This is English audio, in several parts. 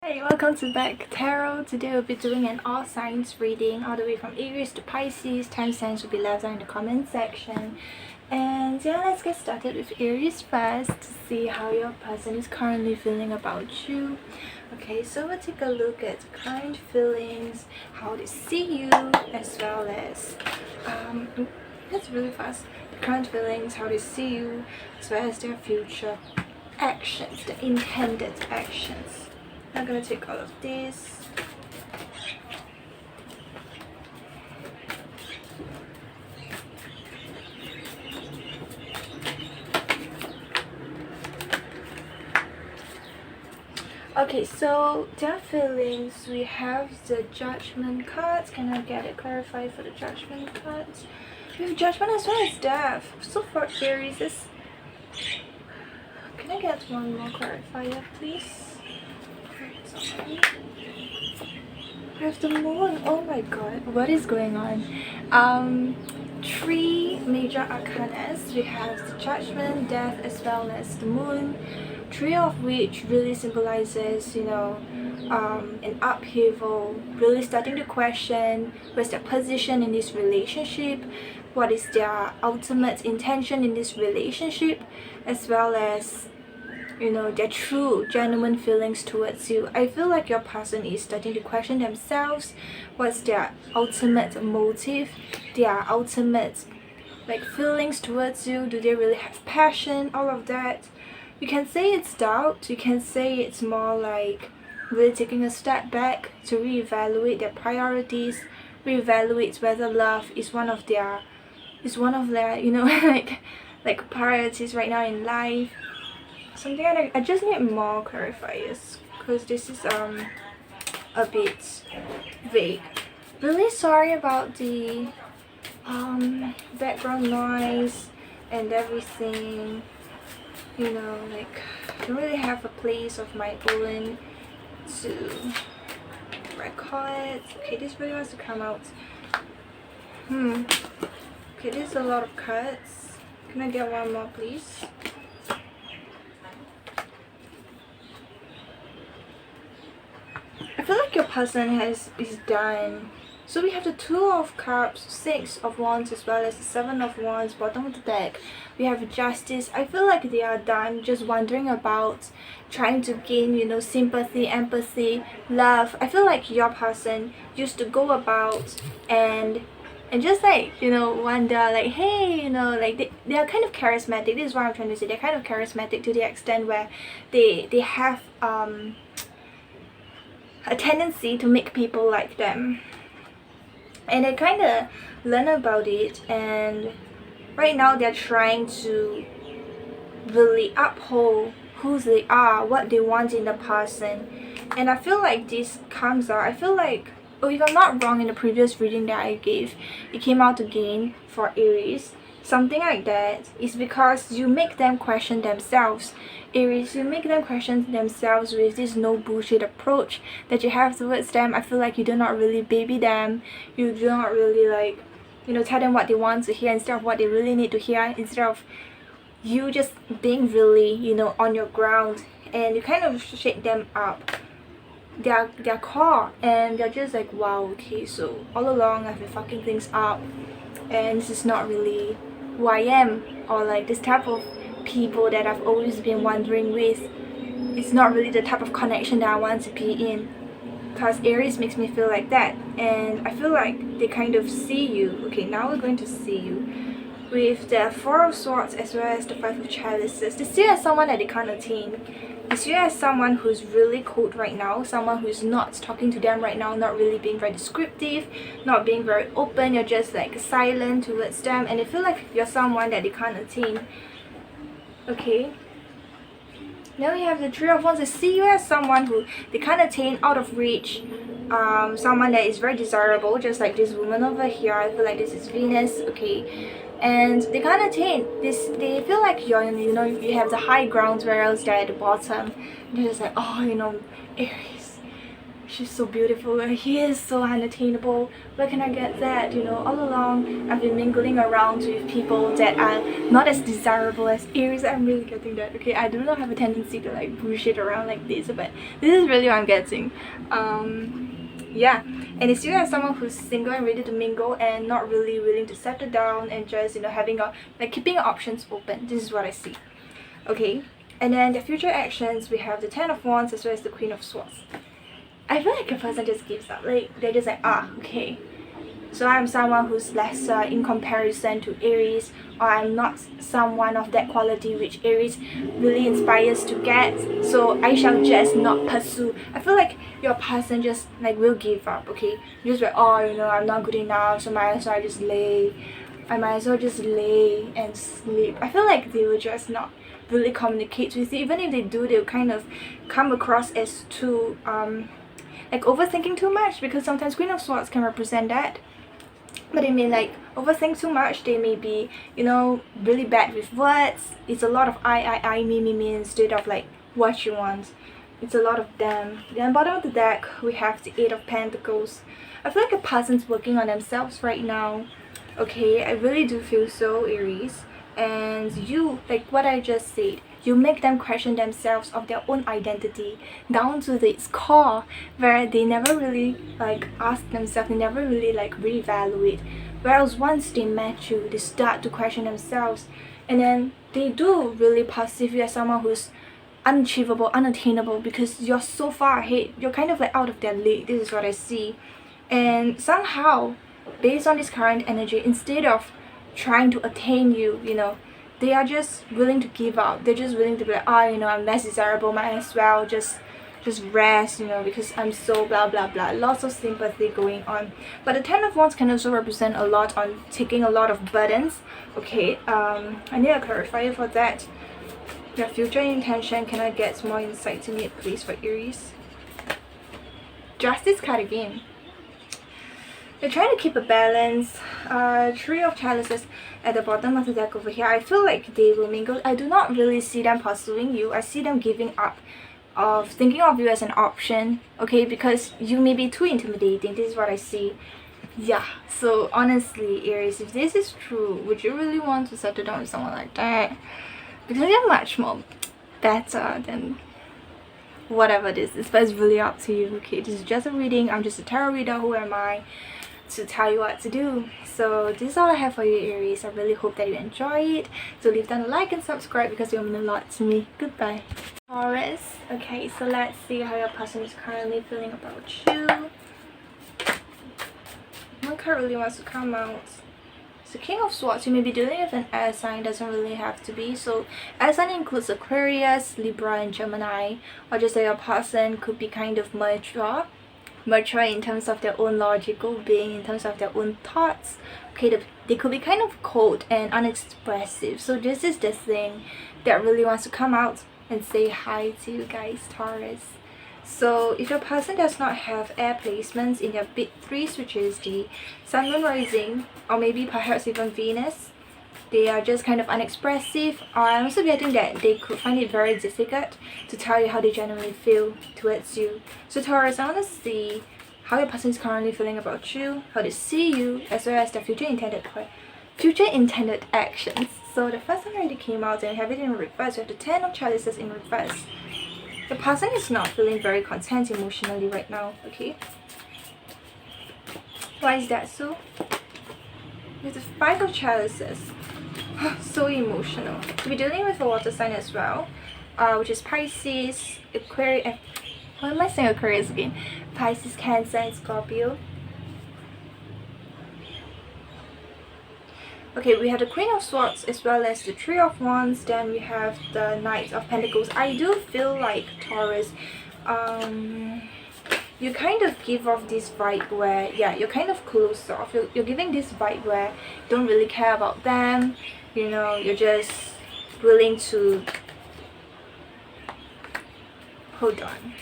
Hey, welcome to Bec Tarot. Today we'll be doing an all signs reading all the way from Aries to Pisces. Timestamps will be left down in the comment section. And yeah, let's get started with Aries first to see how your person is currently feeling about you. Okay, so we'll take a look at current feelings, how they see you, as well as that's really fast. The current feelings, how they see you, as well as their future actions, the intended actions. I'm gonna take all of this. Okay, so their feelings, we have the judgment cards. Can I get it clarified for the judgment cards? We have judgment as well as death. So for Aries, can I get one more clarifier, please? We have the moon. Oh my god, what is going on? Three major arcanas. We have the judgment, death, as well as the moon. Three of which really symbolizes, an upheaval, really starting to question what's their position in this relationship, what is their ultimate intention in this relationship, as well as their true genuine feelings towards you. I feel like your person is starting to question themselves. What's their ultimate motive, their ultimate feelings towards you? Do they really have passion? All of that. You can say it's doubt, you can say it's more like really taking a step back to reevaluate their priorities, reevaluate whether love is one of their like priorities right now in life. Something I just need more clarifiers because this is a bit vague. Really sorry about the background noise and everything. I don't really have a place of my own to record. Okay, this really wants to come out. Okay, there's a lot of cards. Can I get one more, please? I feel like your person is done. So we have the Two of Cups, Six of Wands, as well as the Seven of Wands, bottom of the deck. We have Justice. I feel like they are done just wondering about trying to gain, sympathy, empathy, love. I feel like your person used to go about and just wonder hey, they are kind of charismatic. This is what I'm trying to say. They're kind of charismatic to the extent where they have a tendency to make people like them, and they kind of learn about it, and right now they're trying to really uphold who they are, what they want in the person. And I feel like this comes out, I feel like, if I'm not wrong, in the previous reading that I gave, it came out again for Aries. Something like that is because you make them question themselves. Aries, you make them question themselves with this no bullshit approach that you have towards them. I feel like you do not really baby them. You do not really tell them what they want to hear instead of what they really need to hear, instead of you just being really, on your ground, and you kind of shake them up. Their core, and they're just like, wow, okay, so all along I've been fucking things up, and this is not really who I am, or this type of people that I've always been wandering with. It's not really the type of connection that I want to be in, because Aries makes me feel like that. And I feel like they kind of see you. Okay, now we're going to see you with the Four of Swords as well as the Five of Chalices. They see you as someone that they can't attain. They see you as someone who's really cold right now, someone who's not talking to them right now, not really being very descriptive, not being very open. You're just silent towards them, and they feel like you're someone that they can't attain. Okay, now we have the Three of Wands. They see you as someone who they can't attain, out of reach, someone that is very desirable, just like this woman over here. I feel like this is Venus. Okay, and they can't attain this. They feel like you're you have the high ground, whereas they're at the bottom. They're just like, oh, Aries, she's so beautiful, he is so unattainable. Where can I get that? You know, all along I've been mingling around with people that are not as desirable as Aries. I'm really getting that. Okay, I do not have a tendency to like bullshit around like this, but this is really what I'm getting. Yeah, and it's you as someone who's single and ready to mingle and not really willing to settle down and just, you know, having a like keeping your options open. This is what I see. Okay, and then the future actions, we have the 10 of Wands as well as the Queen of Swords. I feel like a person just gives up. Like they're just like, okay, so I'm someone who's lesser in comparison to Aries, or I'm not someone of that quality which Aries really inspires to get, so I shall just not pursue. I feel like your person just like will give up. Okay, just like, oh, you know, I'm not good enough, so might as well just lay. I might as well just lay and sleep. I feel like they will just not really communicate with you. Even if they do, they'll kind of come across as too like overthinking too much, because sometimes Queen of Swords can represent that. But they may like overthink too much. They may be, you know, really bad with words. It's a lot of I, me instead of like what you want. It's a lot of them. Then bottom of the deck, we have the 8 of Pentacles. I feel like a person's working on themselves right now. Okay, I really do feel so, Aries. And you, like what I just said, you make them question themselves of their own identity down to its core, where they never really like ask themselves, they never really like reevaluate. Whereas once they met you, they start to question themselves, and then they do really perceive you as someone who's unachievable, unattainable, because you're so far ahead. You're kind of like out of their league. This is what I see. And somehow, based on this current energy, instead of trying to attain you, you know, they are just willing to give up. They're just willing to be like, oh, you know, I'm less desirable, might as well just rest, you know, because I'm so blah blah blah. Lots of sympathy going on. But the 10 of Wands can also represent a lot on taking a lot of burdens. Okay, I need a clarifier for that. Your future intention, can I get more insight in it, please, for Aries? Justice card again. They're trying to keep a balance. 3 of Chalices at the bottom of the deck over here. I feel like they will mingle. I do not really see them pursuing you. I see them giving up of thinking of you as an option. Okay, because you may be too intimidating. This is what I see. Yeah, so honestly, Aries, if this is true, would you really want to settle down with someone like that? Because they're much more better than whatever this is, but it's really up to you. Okay, this is just a reading. I'm just a tarot reader. Who am I to tell you what to do? So this is all I have for you, Aries. I really hope that you enjoy it. So leave down a like and subscribe because you mean a lot to me. Goodbye. Taurus. Okay, so let's see how your person is currently feeling about you. One card really wants to come out. So King of Swords, you may be dealing with an air sign, doesn't really have to be. So air sign includes Aquarius, Libra and Gemini. Or just that your person could be kind of mature in terms of their own logical being, in terms of their own thoughts. Okay, they could be kind of cold and unexpressive. So this is the thing that really wants to come out and say hi to you guys, Taurus. So if your person does not have air placements in their big threes, which is the Sun, Moon, Rising, or maybe perhaps even Venus, they are just kind of unexpressive. Or I'm also getting that they could find it very difficult to tell you how they genuinely feel towards you. So Taurus, I want to see how your person is currently feeling about you, how they see you, as well as their future intended actions. So the first one already came out and we have it in reverse. We have the 10 of Chalices in reverse. The person is not feeling very content emotionally right now, okay? Why is that so? With the 5 of Chalices. So emotional. We're dealing with a water sign as well, which is Pisces, Aquarius. Why am I saying Aquarius again? Pisces, Cancer, and Scorpio. Okay, we have the Queen of Swords as well as the 3 of Wands. Then we have the Knight of Pentacles. I do feel like, Taurus, you kind of give off this vibe where, yeah, you're kind of closed off. You're giving this vibe where you don't really care about them. You know, you're just willing to... Hold on.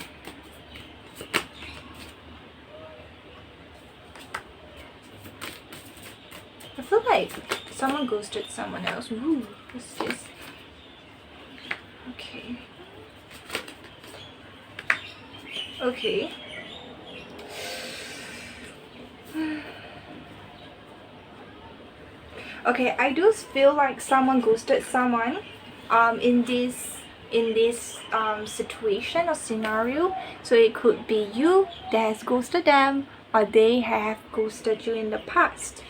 I feel like someone ghosted someone else. Ooh, what's this? Okay. Okay. Okay, I do feel like someone ghosted someone in this situation or scenario. So it could be you that has ghosted them, or they have ghosted you in the past.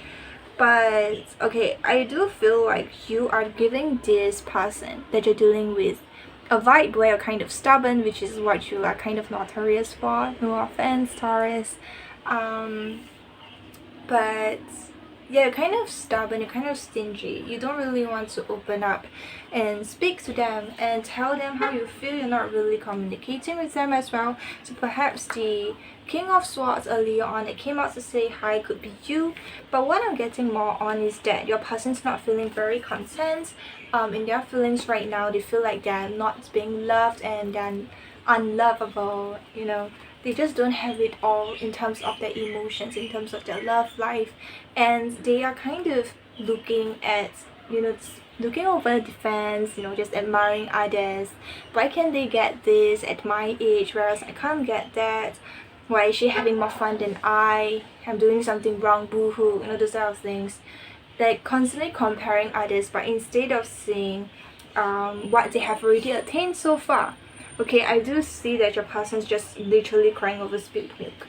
But okay, I do feel like you are giving this person that you're dealing with a vibe where you're kind of stubborn, which is what you are kind of notorious for. No offense, Taurus. But yeah, you're kind of stubborn, you're kind of stingy. You don't really want to open up and speak to them and tell them how you feel. You're not really communicating with them as well. So perhaps the King of Swords earlier on, it came out to say hi, could be you. But what I'm getting more on is that your person's not feeling very content in their feelings right now. They feel like they're not being loved and they're unlovable, you know. They just don't have it all in terms of their emotions, in terms of their love life, and they are kind of looking at, you know, looking over the fence, you know, just admiring others. Why can they get this at my age, whereas I can't get that? Why is she having more fun than I? I'm doing something wrong, boo-hoo, you know, those type of things. Like constantly comparing others, but instead of seeing what they have already attained so far. Okay, I do see that your person's just literally crying over spilled milk.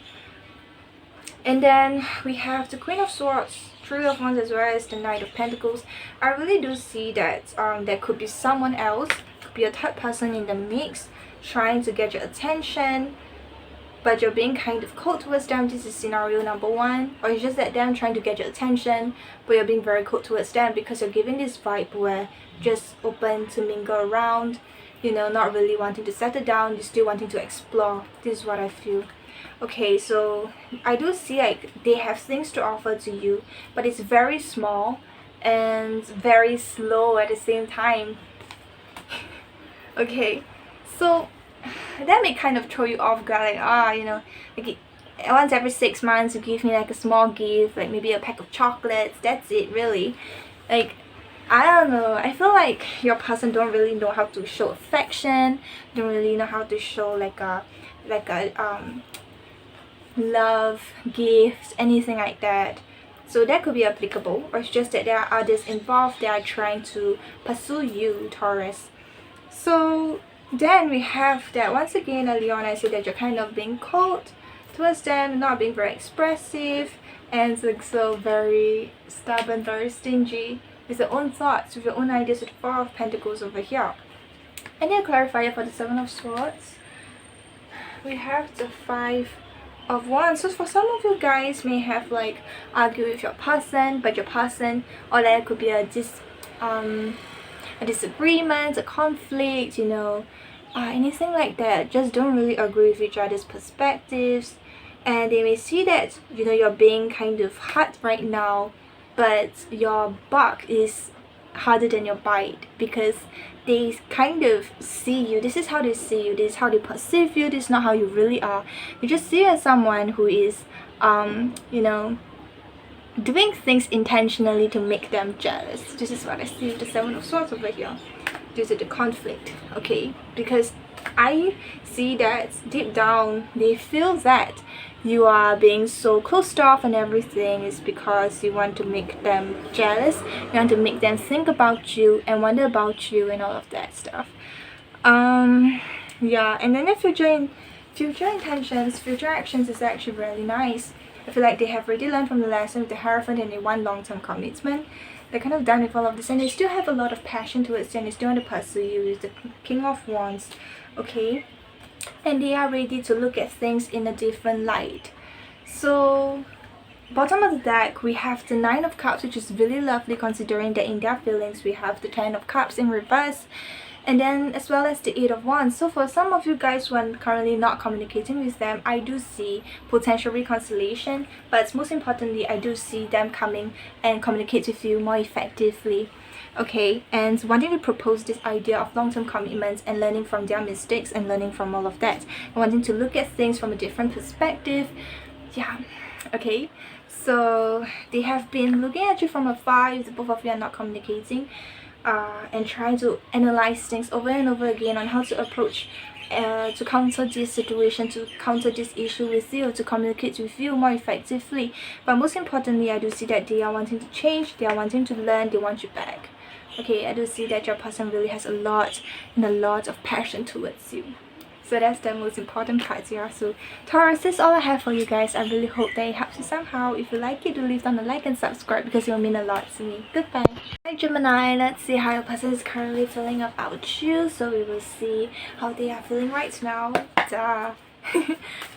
And then we have the Queen of Swords, Three of Wands, as well as the Knight of Pentacles. I really do see that there could be someone else, could be a third person in the mix, trying to get your attention, but you're being kind of cold towards them. This is scenario number one. Or it's just that them trying to get your attention, but you're being very cold towards them because you're giving this vibe where just open to mingle around, you know, not really wanting to settle down, you're still wanting to explore. This is what I feel. Okay, so I do see like they have things to offer to you, but it's very small and very slow at the same time. Okay, so that may kind of throw you off guard, like you know, like once every 6 months you give me like a small gift, like maybe a pack of chocolates, that's it really. Like I don't know, I feel like your person don't really know how to show affection, don't really know how to show like a love, gifts, anything like that. So that could be applicable, or it's just that there are others involved that are trying to pursue you, Taurus. So then we have that once again earlier on I said that you're kind of being cold towards them, not being very expressive, and like so very stubborn, very stingy with your own thoughts, with your own ideas, with the Four of Pentacles over here. And then clarifier for the Seven of Swords, we have the Five of Wands. So for some of you guys may have like argued with your person, but your person, or there could be a disagreement, a conflict, you know, anything like that. Just don't really agree with each other's perspectives, and they may see that, you know, you're being kind of hard right now, but your bark is harder than your bite, because they kind of see you. This is how they see you, this is how they perceive you, this is not how you really are. You just see you as someone who is you know, doing things intentionally to make them jealous. This is what I see with the Seven of Swords over here, due to the conflict. Okay, because I see that deep down they feel that you are being so closed off and everything is because you want to make them jealous, you want to make them think about you and wonder about you and all of that stuff. Yeah, and then the future intentions, future actions is actually really nice. I feel like they have already learned from the lesson with the Hierophant and they want long-term commitment. They're kind of done with all of this and they still have a lot of passion towards you and they still want to pursue you with the King of Wands. Okay, and they are ready to look at things in a different light. So bottom of the deck we have the Nine of Cups, which is really lovely considering that in their feelings we have the Ten of Cups in reverse, and then as well as the Eight of Wands. So for some of you guys who are currently not communicating with them, I do see potential reconciliation, but most importantly I do see them coming and communicate with you more effectively. Okay, and wanting to propose this idea of long-term commitments and learning from their mistakes and learning from all of that, and wanting to look at things from a different perspective. Yeah, okay, so they have been looking at you from afar if the both of you are not communicating, and trying to analyze things over and over again on how to approach to counter this situation, to counter this issue with you, to communicate with you more effectively. But most importantly, I do see that they are wanting to change, they are wanting to learn, they want you back. Okay, I do see that your person really has a lot of passion towards you. So that's the most important part here. So Taurus, this is all I have for you guys. I really hope that it helps you somehow. If you like it, do leave down a like and subscribe because it will mean a lot to me. Goodbye. Hi Gemini, let's see how your person is currently feeling about you. So we will see how they are feeling right now. Duh.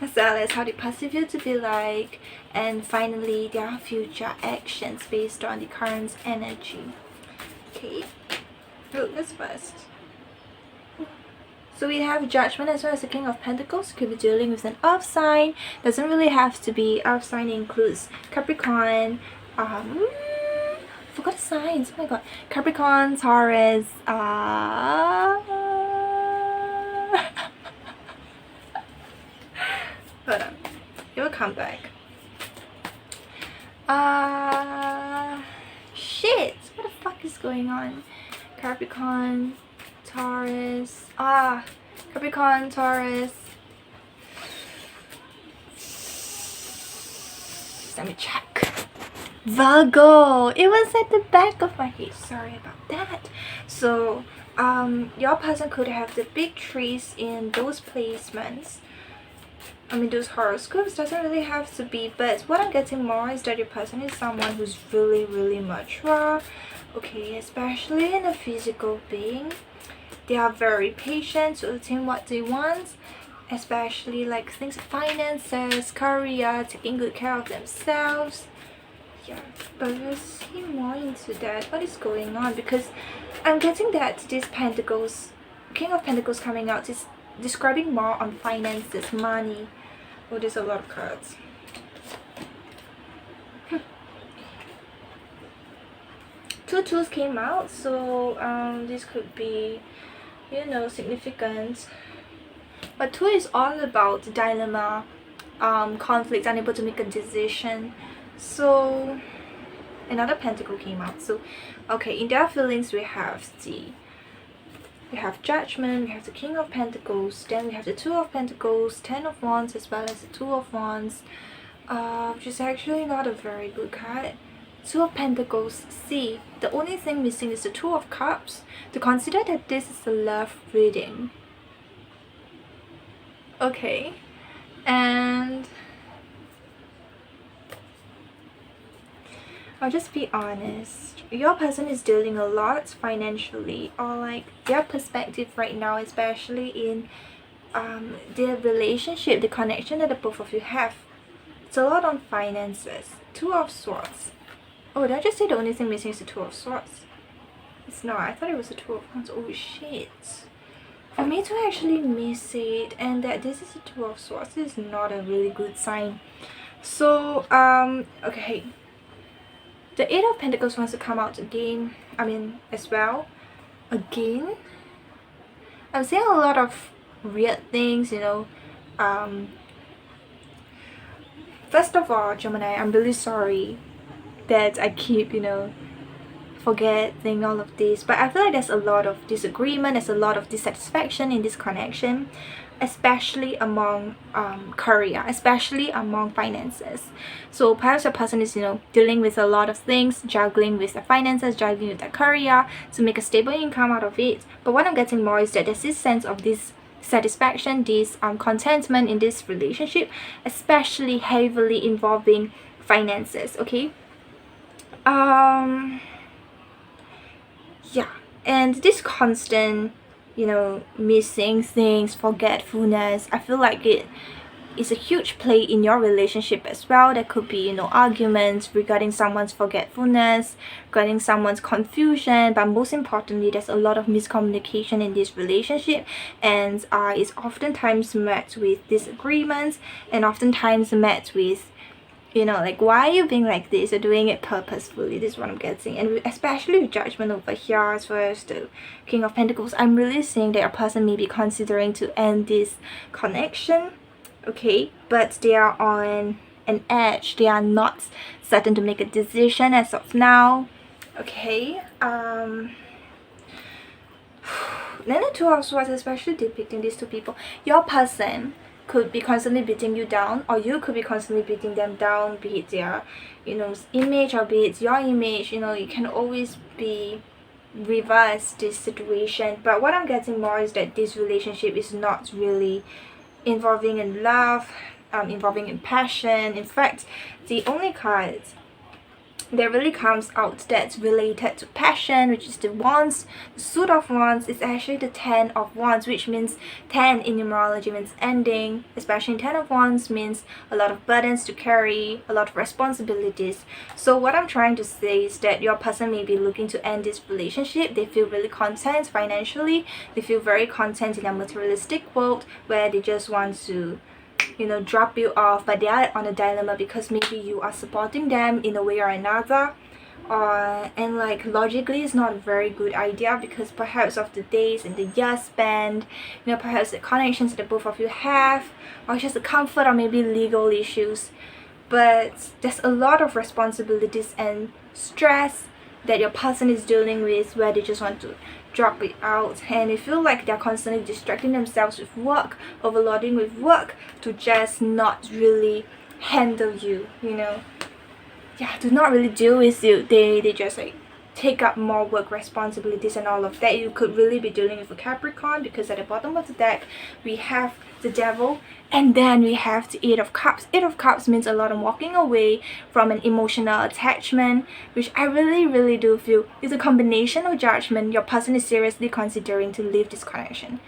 As well as how they perceive you to be like, and finally their future actions based on the current energy. Okay, look this first. So we have Judgment as well as the King of Pentacles. Could be dealing with an earth sign. Doesn't really have to be. Earth sign includes Capricorn. Forgot the signs. Oh my god. Capricorn, Taurus. Hold on. It will come back. Shit. What the fuck is going on? Capricorn, Taurus. Capricorn, Taurus. Let me check. Virgo. It was at the back of my head. Sorry about that. So, your person could have the big trees in those placements. I mean, those horoscopes doesn't really have to be, but what I'm getting more is that your person is someone who's really mature. Okay, especially in a physical being. They are very patient to attain what they want, especially like things like finances, career, taking good care of themselves. Yeah, but we'll see more into that. What is going on? Because I'm getting that this Pentacles, King of Pentacles coming out is describing more on finances, money. Oh, there's a lot of cards. Two tools came out, so this could be, you know, significant. But two is all about dilemma, conflict, unable to make a decision. So another pentacle came out. So okay, in their feelings we have Judgment, we have the King of Pentacles, then we have the Two of Pentacles, Ten of Wands, as well as the Two of Wands, which is actually not a very good card. Two of Pentacles. See, the only thing missing is the Two of Cups. To consider that this is a love reading. Okay, and I'll just be honest. Your person is dealing a lot financially, or like their perspective right now, especially in their relationship, the connection that the both of you have. It's a lot on finances. Two of Swords. Oh, did I just say the only thing missing is the Two of Swords? It's not. I thought it was the Two of Wands. Oh shit. For me to actually miss it and that this is the Two of Swords is not a really good sign. So, okay. The Eight of Pentacles wants to come out again. I mean, as well. Again. I'm seeing a lot of weird things, you know. First of all, Gemini, I'm really sorry that I keep, you know, forgetting all of this, but I feel like there's a lot of disagreement, there's a lot of dissatisfaction in this connection, especially among career, especially among finances. So perhaps your person is, you know, dealing with a lot of things, juggling with the finances, juggling with the career to make a stable income out of it. But what I'm getting more is that there's this sense of this satisfaction, this contentment in this relationship, especially heavily involving finances. Okay, yeah, and this constant, you know, missing things, forgetfulness, I feel like it is a huge play in your relationship as well. There could be, you know, arguments regarding someone's forgetfulness, regarding someone's confusion, but most importantly, there's a lot of miscommunication in this relationship, and it's oftentimes met with disagreements, and oftentimes met with, you know, like, why are you being like this? You're doing it purposefully. This is what I'm getting. And especially with Judgment over here, as well as the King of Pentacles, I'm really seeing that a person may be considering to end this connection. Okay, but they are on an edge. They are not certain to make a decision as of now. Okay, then the Two of Swords, especially depicting these two people, your person could be constantly beating you down, or you could be constantly beating them down, be it their, you know, image, or be it your image. You know, you can always be reverse this situation. But what I'm getting more is that this relationship is not really involving in love, involving in passion. In fact, the only cards that really comes out that's related to passion, which is the Wands, the Suit of Wands, is actually the Ten of Wands, which means 10 in numerology means ending. Especially in Ten of Wands means a lot of burdens to carry, a lot of responsibilities. So what I'm trying to say is that your person may be looking to end this relationship. They feel really content financially, they feel very content in a materialistic world where they just want to, you know, drop you off, but they are on a dilemma because maybe you are supporting them in a way or another, and like logically it's not a very good idea because perhaps of the days and the years spent, you know, perhaps the connections that both of you have, or just the comfort, or maybe legal issues. But there's a lot of responsibilities and stress that your person is dealing with where they just want to drop it out, and they feel like they're constantly distracting themselves with work, overloading with work to just not really handle you, you know, yeah, to not really deal with you. They just like take up more work responsibilities and all of that. You could really be dealing with a Capricorn because at the bottom of the deck we have the Devil, and then we have the Eight of Cups. Eight of Cups means a lot of walking away from an emotional attachment, which I really do feel is a combination of judgment. Your person is seriously considering to leave this connection,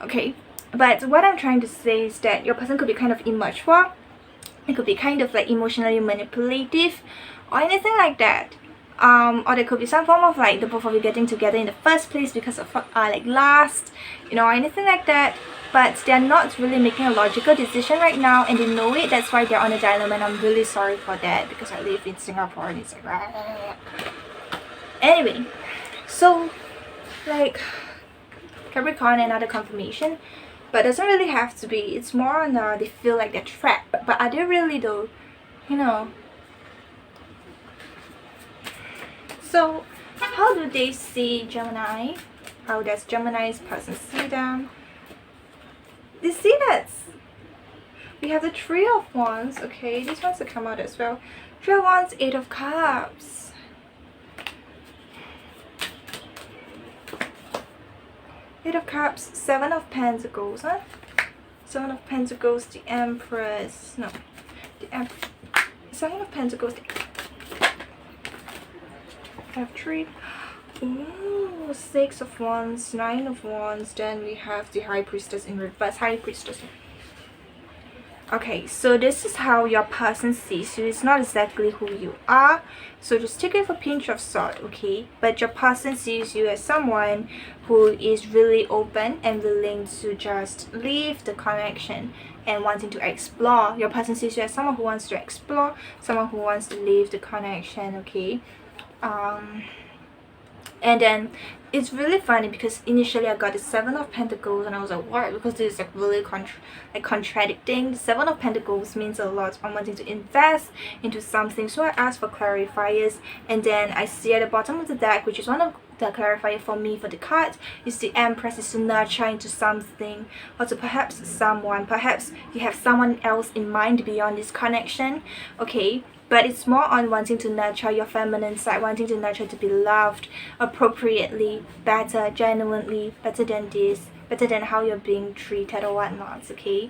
okay? But what I'm trying to say is that your person could be kind of immature, it could be kind of like emotionally manipulative or anything like that. Or there could be some form of like the both of you getting together in the first place because of like lust, you know, or anything like that. But they're not really making a logical decision right now, and they know it. That's why they're on a dilemma, and I'm really sorry for that because I live in Singapore and it's like anyway. So like Capricorn, another confirmation, but doesn't really have to be. It's more on they feel like they're trapped, but are they really though, you know? So how do they see Gemini? How does Gemini's person see them? They see that we have the Three of Wands. Okay, this wants to come out as well. Three of Wands, Eight of Cups. Eight of Cups, Seven of Pentacles, huh? Seven of Pentacles, the Empress. No, the Seven of Pentacles. F3. Ooh, Six of Wands, Nine of Wands. Then we have the High Priestess in reverse. High Priestess. Okay, so this is how your person sees you. It's not exactly who you are, so just take it with a pinch of salt, okay? But your person sees you as someone who is really open and willing to just leave the connection and wanting to explore. Your person sees you as someone who wants to explore, someone who wants to leave the connection, okay? And then it's really funny because initially I got the Seven of Pentacles and I was like, what? Because this is like really contradicting. The Seven of Pentacles means a lot. I'm wanting to invest into something, so I asked for clarifiers, and then I see at the bottom of the deck, which is one of the clarifier for me for the card, is the Empress, is to nurture into something, or to perhaps someone. Perhaps you have someone else in mind beyond this connection, okay? But it's more on wanting to nurture your feminine side, wanting to nurture to be loved appropriately, better, genuinely, better than this, better than how you're being treated or whatnot, okay?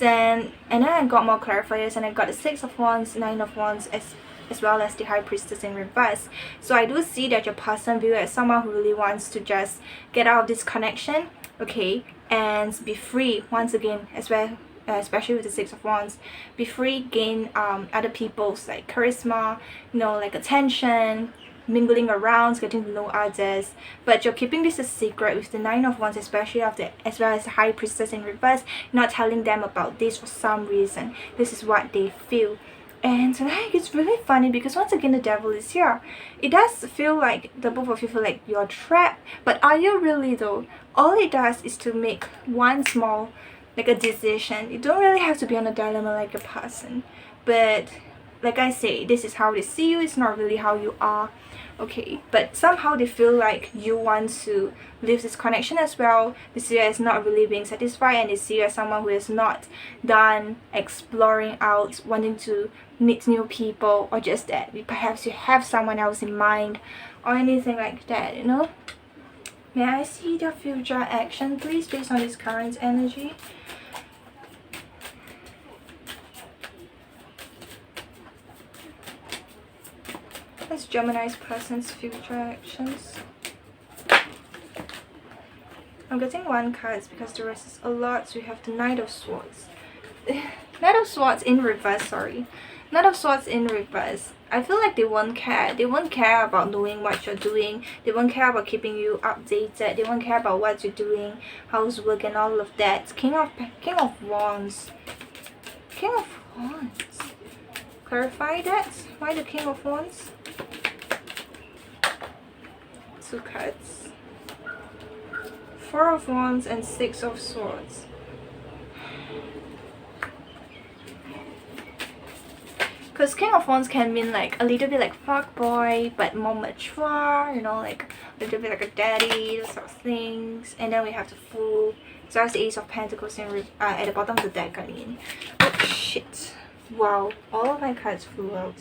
And then I got more clarifiers, and I got the Six of Wands, Nine of Wands, as well as the High Priestess in reverse. So I do see that your person view as someone who really wants to just get out of this connection, okay, and be free once again as well. Especially with the Six of Wands, be free, gain other people's like charisma, you know, like attention, mingling around, getting to know others. But you're keeping this a secret with the Nine of Wands, especially after, as well as the High Priestess in reverse, not telling them about this for some reason. This is what they feel. And like, it's really funny because once again the Devil is here. It does feel like the both of you feel like you're trapped, but are you really though? All it does is to make one small like a decision. You don't really have to be on a dilemma like a person, but like I say, this is how they see you, it's not really how you are. Okay, but somehow they feel like you want to leave this connection as well. They see you as not really being satisfied, and they see you as someone who is not done exploring out, wanting to meet new people, or just that perhaps you have someone else in mind or anything like that, you know. May I see their future action, please, based on this current energy? What's Gemini's person's future actions? I'm getting one card because the rest is a lot. So we have the Knight of Swords. Knight of Swords in reverse, sorry. Knight of Swords in reverse. I feel like they won't care. They won't care about knowing what you're doing. They won't care about keeping you updated. They won't care about what you're doing, housework and all of that. King of Wands. King of Wands. Clarify that. Why the King of Wands? Two cards. Four of Wands and Six of Swords. Because King of Wands can mean like a little bit like fuck boy, but more mature, you know, like a little bit like a daddy, those sort of things. And then we have the Fool. So that's the Ace of Pentacles in at the bottom of the deck, I mean. Oh shit. Wow, all of my cards flew out.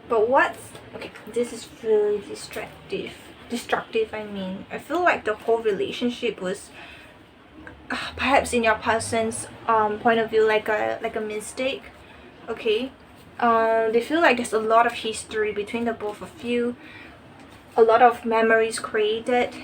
But what's... okay, this is really destructive, I mean. I feel like the whole relationship was perhaps in your person's point of view like a mistake. Okay, they feel like there's a lot of history between the both of you, a lot of memories created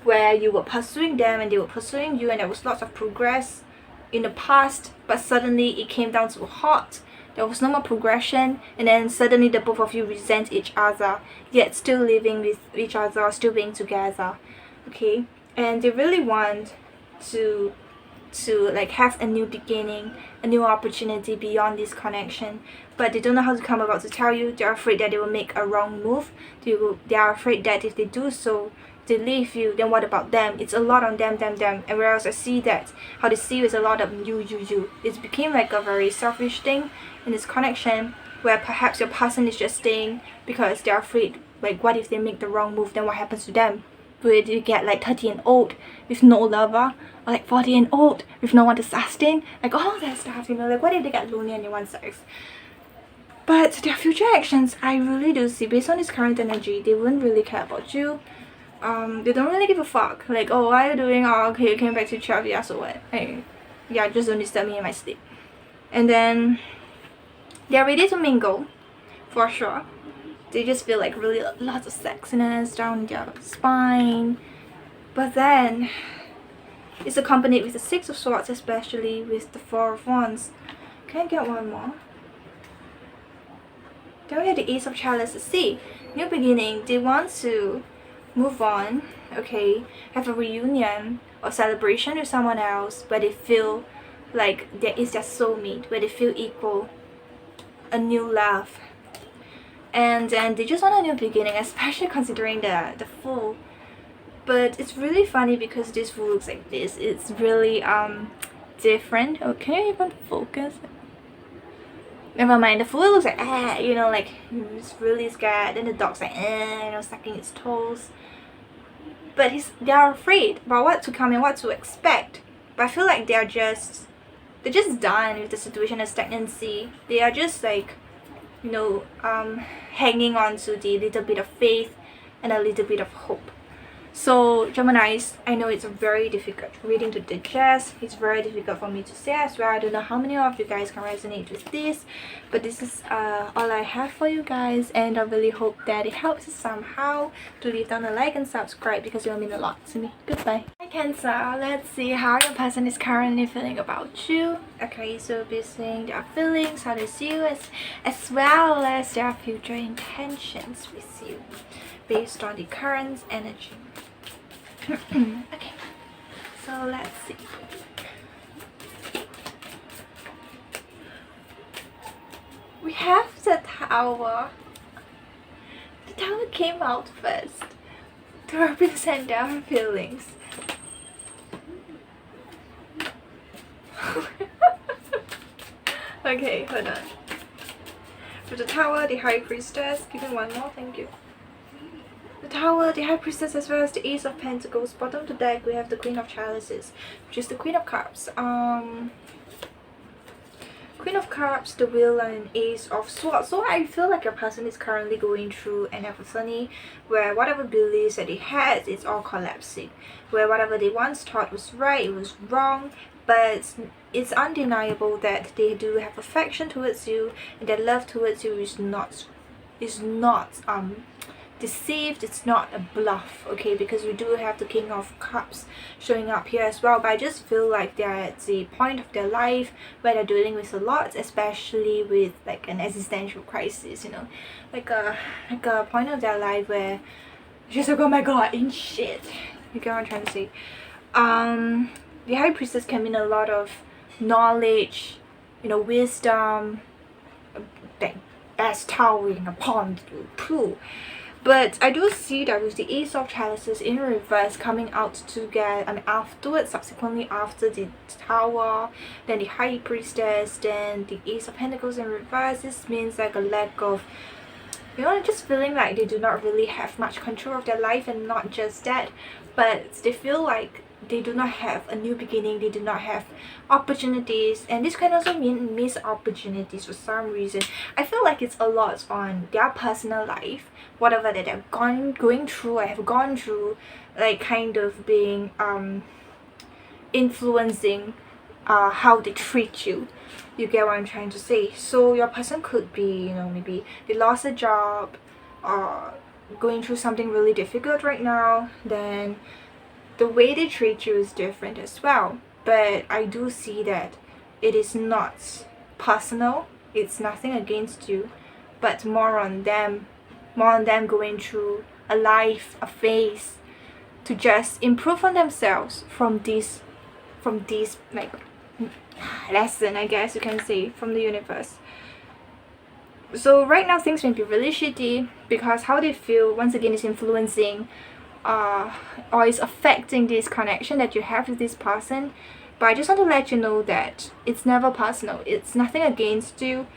where you were pursuing them and they were pursuing you, and there was lots of progress in the past, but suddenly it came down to a halt. There was no more progression, and then suddenly the both of you resent each other, yet still living with each other, still being together. Okay, and they really want to like have a new beginning, a new opportunity beyond this connection, but they don't know how to come about to tell you. They're afraid that they will make a wrong move. They are afraid that if they do so, they leave you, then what about them? It's a lot on them. And whereas I see that how they see you is a lot of you. It became like a very selfish thing in this connection, where perhaps your person is just staying because they're afraid, like what if they make the wrong move, then what happens to them? Will you get like 30 and old with no lover, or like 40 and old with no one to sustain, like all that stuff, you know, like what if they get lonely and they want sex? But their future actions, I really do see, based on this current energy, they wouldn't really care about you. They don't really give a fuck, like, oh, what are you doing? Oh, okay, you came back to 12 years, so what? Hey, yeah, just don't disturb me in my sleep. And then they're ready to mingle, for sure. They just feel like really lots of sexiness down their spine. But then it's accompanied with the Six of Swords, especially with the Four of Wands. Can I get one more? Then we have the Ace of Chalice. See, new beginning. They want to move on, okay, have a reunion or celebration with someone else where they feel like there is their soulmate, where they feel equal, a new love. And then they just want a new beginning, especially considering the Fool. But it's really funny because this Fool looks like this. It's really different. Oh, can you even focus? Never mind, the Fool looks like you know, like he's really scared. Then the dog's like you know, sucking its toes. But they are afraid about what to come and what to expect. But I feel like they're just done with the situation of stagnancy. They are just like, you know, hanging on to the little bit of faith and a little bit of hope. So Geminis, I know it's a very difficult reading to digest. It's very difficult for me to say as well. I don't know how many of you guys can resonate with this, but this is all I have for you guys, and I really hope that it helps you somehow. To leave down a like and subscribe because it will mean a lot to me. Goodbye. Hi Cancer, let's see how your person is currently feeling about you. Okay, so we're seeing their feelings, how they see you, as well as their future intentions with you, based on the current energy. Okay, so let's see. We have the Tower. The Tower came out first to represent their feelings. Okay, hold on. For the Tower, the High Priestess. Give me one more, thank you. The Tower, the High Priestess, as well as the Ace of Pentacles. Bottom of the deck, we have the Queen of Chalices, which is the Queen of Cups. Queen of Cups, the Wheel, and Ace of Swords. So I feel like your person is currently going through an epiphany where whatever beliefs that they had, it's all collapsing. Where whatever they once thought was right, it was wrong. But it's undeniable that they do have affection towards you, and their love towards you is not deceived, it's not a bluff, okay? Because we do have the King of Cups showing up here as well. But I just feel like they're at the point of their life where they're dealing with a lot, especially with like an existential crisis, you know, like a point of their life where just like, oh my god, in shit. You get what I'm trying to say? The High Priestess can mean a lot of knowledge, you know, wisdom, best towering upon the pool. But I do see that with the Ace of Chalices in reverse coming out to get, afterwards, subsequently after the Tower, then the High Priestess, then the Ace of Pentacles in reverse. This means like a lack of, you know, just feeling like they do not really have much control of their life, and not just that, but they feel like they do not have a new beginning, they do not have opportunities, and this can also mean missed opportunities for some reason. I feel like it's a lot on their personal life, whatever that they're going through or have gone through, like kind of being influencing how they treat you. You get what I'm trying to say? So your person could be, you know, maybe they lost a job or going through something really difficult right now, then the way they treat you is different as well. But I do see that it is not personal, it's nothing against you, but more on them going through a life, a phase, to just improve on themselves from this like lesson, I guess you can say, from the universe. So right now things may be really shitty because how they feel once again is influencing or is affecting this connection that you have with this person. But I just want to let you know that it's never personal, it's nothing against you,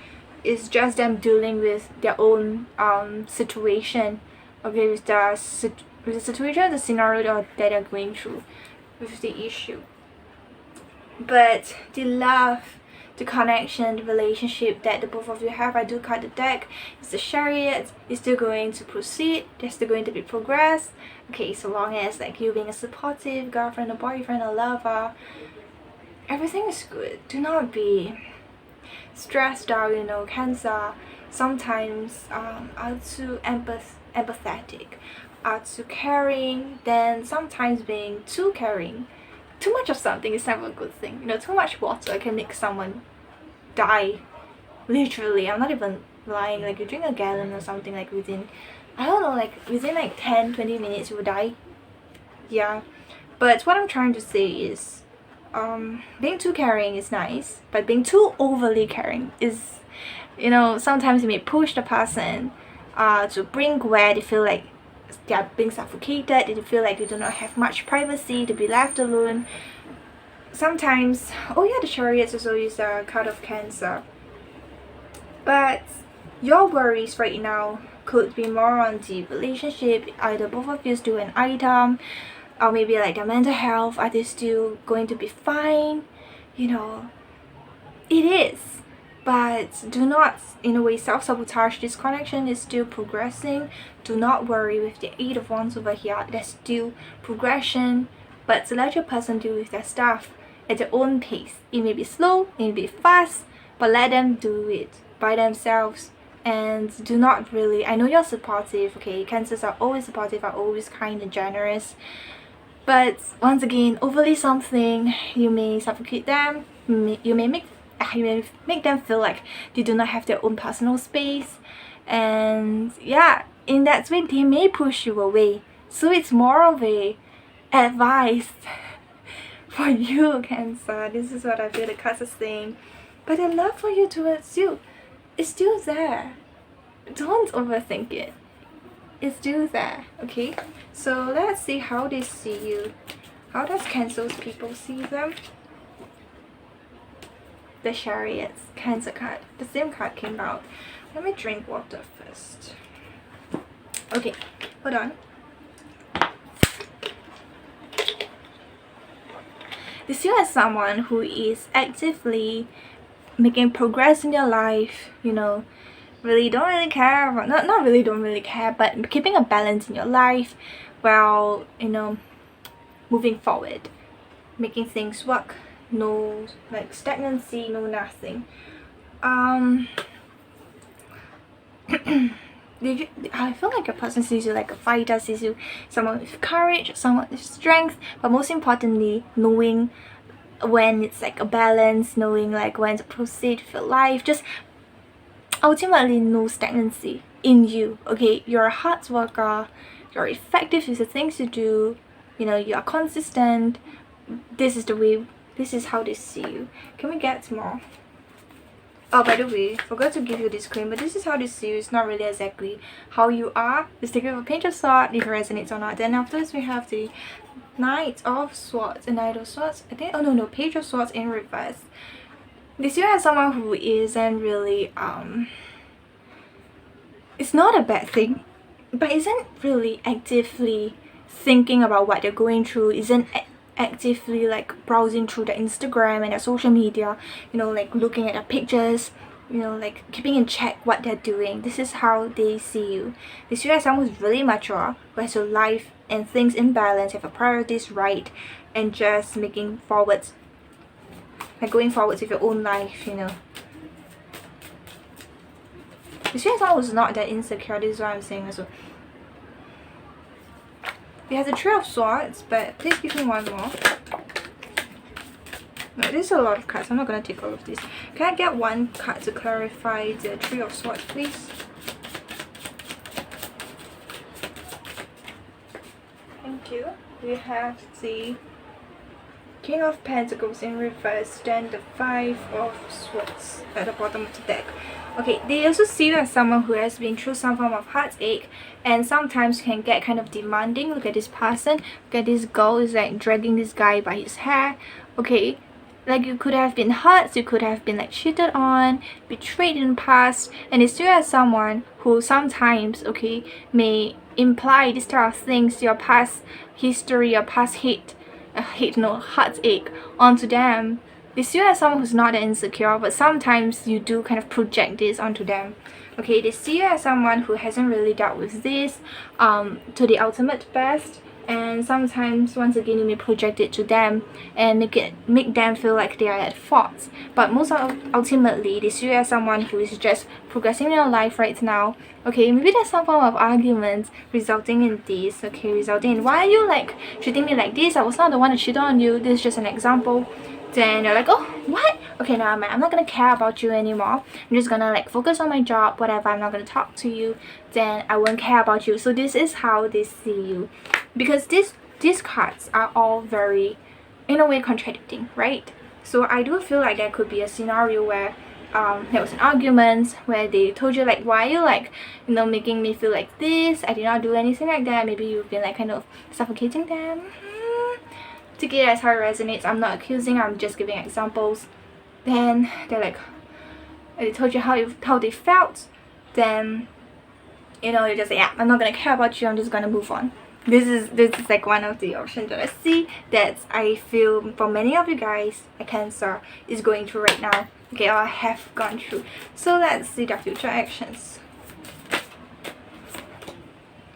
it's just them dealing with their own situation, okay, with the situation, the scenario that they're going through with the issue. But the love, the connection, the relationship that the both of you have, I do cut the deck, it's the Chariot, is still going to proceed, there's still going to be progress, okay, so long as like you being a supportive girlfriend, a boyfriend, a lover, everything is good. Do not be stressed out, you know. Cancer sometimes are too empathetic, are too caring, then sometimes being too caring. Too much of something is never a good thing, you know. Too much water can make someone die, literally. I'm not even lying. Like you drink a gallon or something, like within, I don't know, like within like 10-20 minutes you will die. Yeah, but what I'm trying to say is being too caring is nice, but being too overly caring is, you know, sometimes you may push the person to brink where they feel like they are being suffocated, they feel like they do not have much privacy, to be left alone. Sometimes, oh yeah, the Chariot also is a card of Cancer. But your worries right now could be more on the relationship, either both of you do an item, or maybe like their mental health, are they still going to be fine? You know, it is. But do not, in a way, self-sabotage. This connection is still progressing. Do not worry with the 8 of Wands over here. There's still progression. But to let your person deal with their stuff at their own pace. It may be slow, it may be fast, but let them do it by themselves. And do not really, I know you're supportive, okay? Cancers are always supportive, are always kind and generous. But once again, overly something, you may suffocate them. You may make them feel like they do not have their own personal space, and yeah, in that way they may push you away. So it's more of a advice for you, Cancer. This is what I feel the cards are saying. But the love for you towards you is still there. Don't overthink it. It's still there, okay? So let's see how they see you. How does Cancer's people see them? the Chariots, Cancer card. The same card came out. Let me drink water first. Okay, hold on. This you as someone who is actively making progress in your life, you know, really don't really care about, not really don't really care, but keeping a balance in your life while, you know, moving forward, making things work, no like stagnancy, no nothing. I feel like a person sees you like a fighter, sees you someone with courage, someone with strength, but most importantly, knowing when it's like a balance, knowing like when to proceed with your life, just ultimately no stagnancy in you. Okay, you're a hard worker, you're effective with the things you do, you know, you are consistent. This is the way, this is how they see you. Can we get more? Oh, by the way, forgot to give you a disclaimer. This is how they see you. It's not really exactly how you are. Just take it with a pinch of salt if it resonates or not. Then after this, we have the Knight of Swords and Knight of Swords. I think, oh no, Page of Swords in reverse. This year has someone who isn't really, it's not a bad thing, but isn't really actively thinking about what they're going through, isn't actively like browsing through their Instagram and their social media, you know, like looking at their pictures, you know, like keeping in check what they're doing. This is how they see you. This year has someone who's really mature, who has your life and things in balance, have your priorities right, and just making forwards, like going forwards with your own life, you know. This year has someone who's not that insecure. This is what I'm saying as well. We have the Three of Swords, but please give me one more. No, there's a lot of cards. I'm not going to take all of this. Can I get one card to clarify the Three of Swords, please? Thank you. We have the King of Pentacles in reverse, then the Five of Swords at the bottom of the deck. Okay, they also see you as someone who has been through some form of heartache and sometimes can get kind of demanding. Look at this person. Look at this girl is like dragging this guy by his hair. Okay, like you could have been hurt, you could have been like cheated on, betrayed in the past, and it's still as someone who sometimes, okay, may imply this type of things, your past history, your past heartache onto them. They still have someone who's not that insecure, but sometimes you do kind of project this onto them. Okay, they see you as someone who hasn't really dealt with this to the ultimate best, and sometimes once again you may project it to them and make them feel like they are at fault. But most ultimately, they see you as someone who is just progressing in your life right now. Okay, maybe there's some form of argument resulting in this. Okay, resulting in why are you like treating me like this? I was not the one that cheated on you. This is just an example. Then you're like, oh, what? Okay, now I'm not gonna care about you anymore. I'm just gonna like focus on my job, whatever. I'm not gonna talk to you. Then I won't care about you. So this is how they see you, because these cards are all very, in a way, contradicting, right? So I do feel like there could be a scenario where there was an argument where they told you like, why are you like, you know, making me feel like this? I did not do anything like that. Maybe you've been like kind of suffocating them. Take it as how it resonates. I'm not accusing, I'm just giving examples. Then they're like, they told you how they felt. Then, you know, you just say, yeah, I'm not gonna care about you, I'm just gonna move on. This is like one of the options that I see that I feel for many of you guys, a Cancer is going through right now. Okay, or have gone through. So let's see their future actions.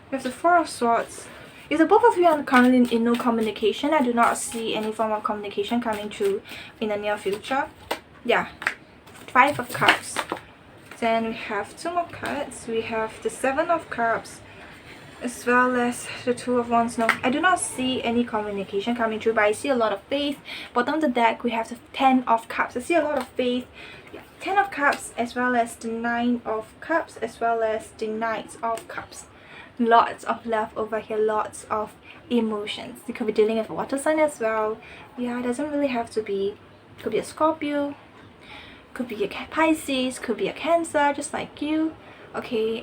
We have the Four of Swords. If the both of you are currently in no communication, I do not see any form of communication coming through in the near future. Yeah, Five of Cups. Then we have two more cards. We have the Seven of Cups as well as the Two of Wands. No, I do not see any communication coming through, but I see a lot of faith. Bottom of the deck, we have the Ten of Cups. I see a lot of faith. Yeah, Ten of Cups as well as the Nine of Cups as well as the Knight of Cups. Lots of love over here, lots of emotions. You could be dealing with a water sign as well. Yeah, it doesn't really have to be. Could be a Scorpio, could be a Pisces, could be a Cancer, just like you. Okay,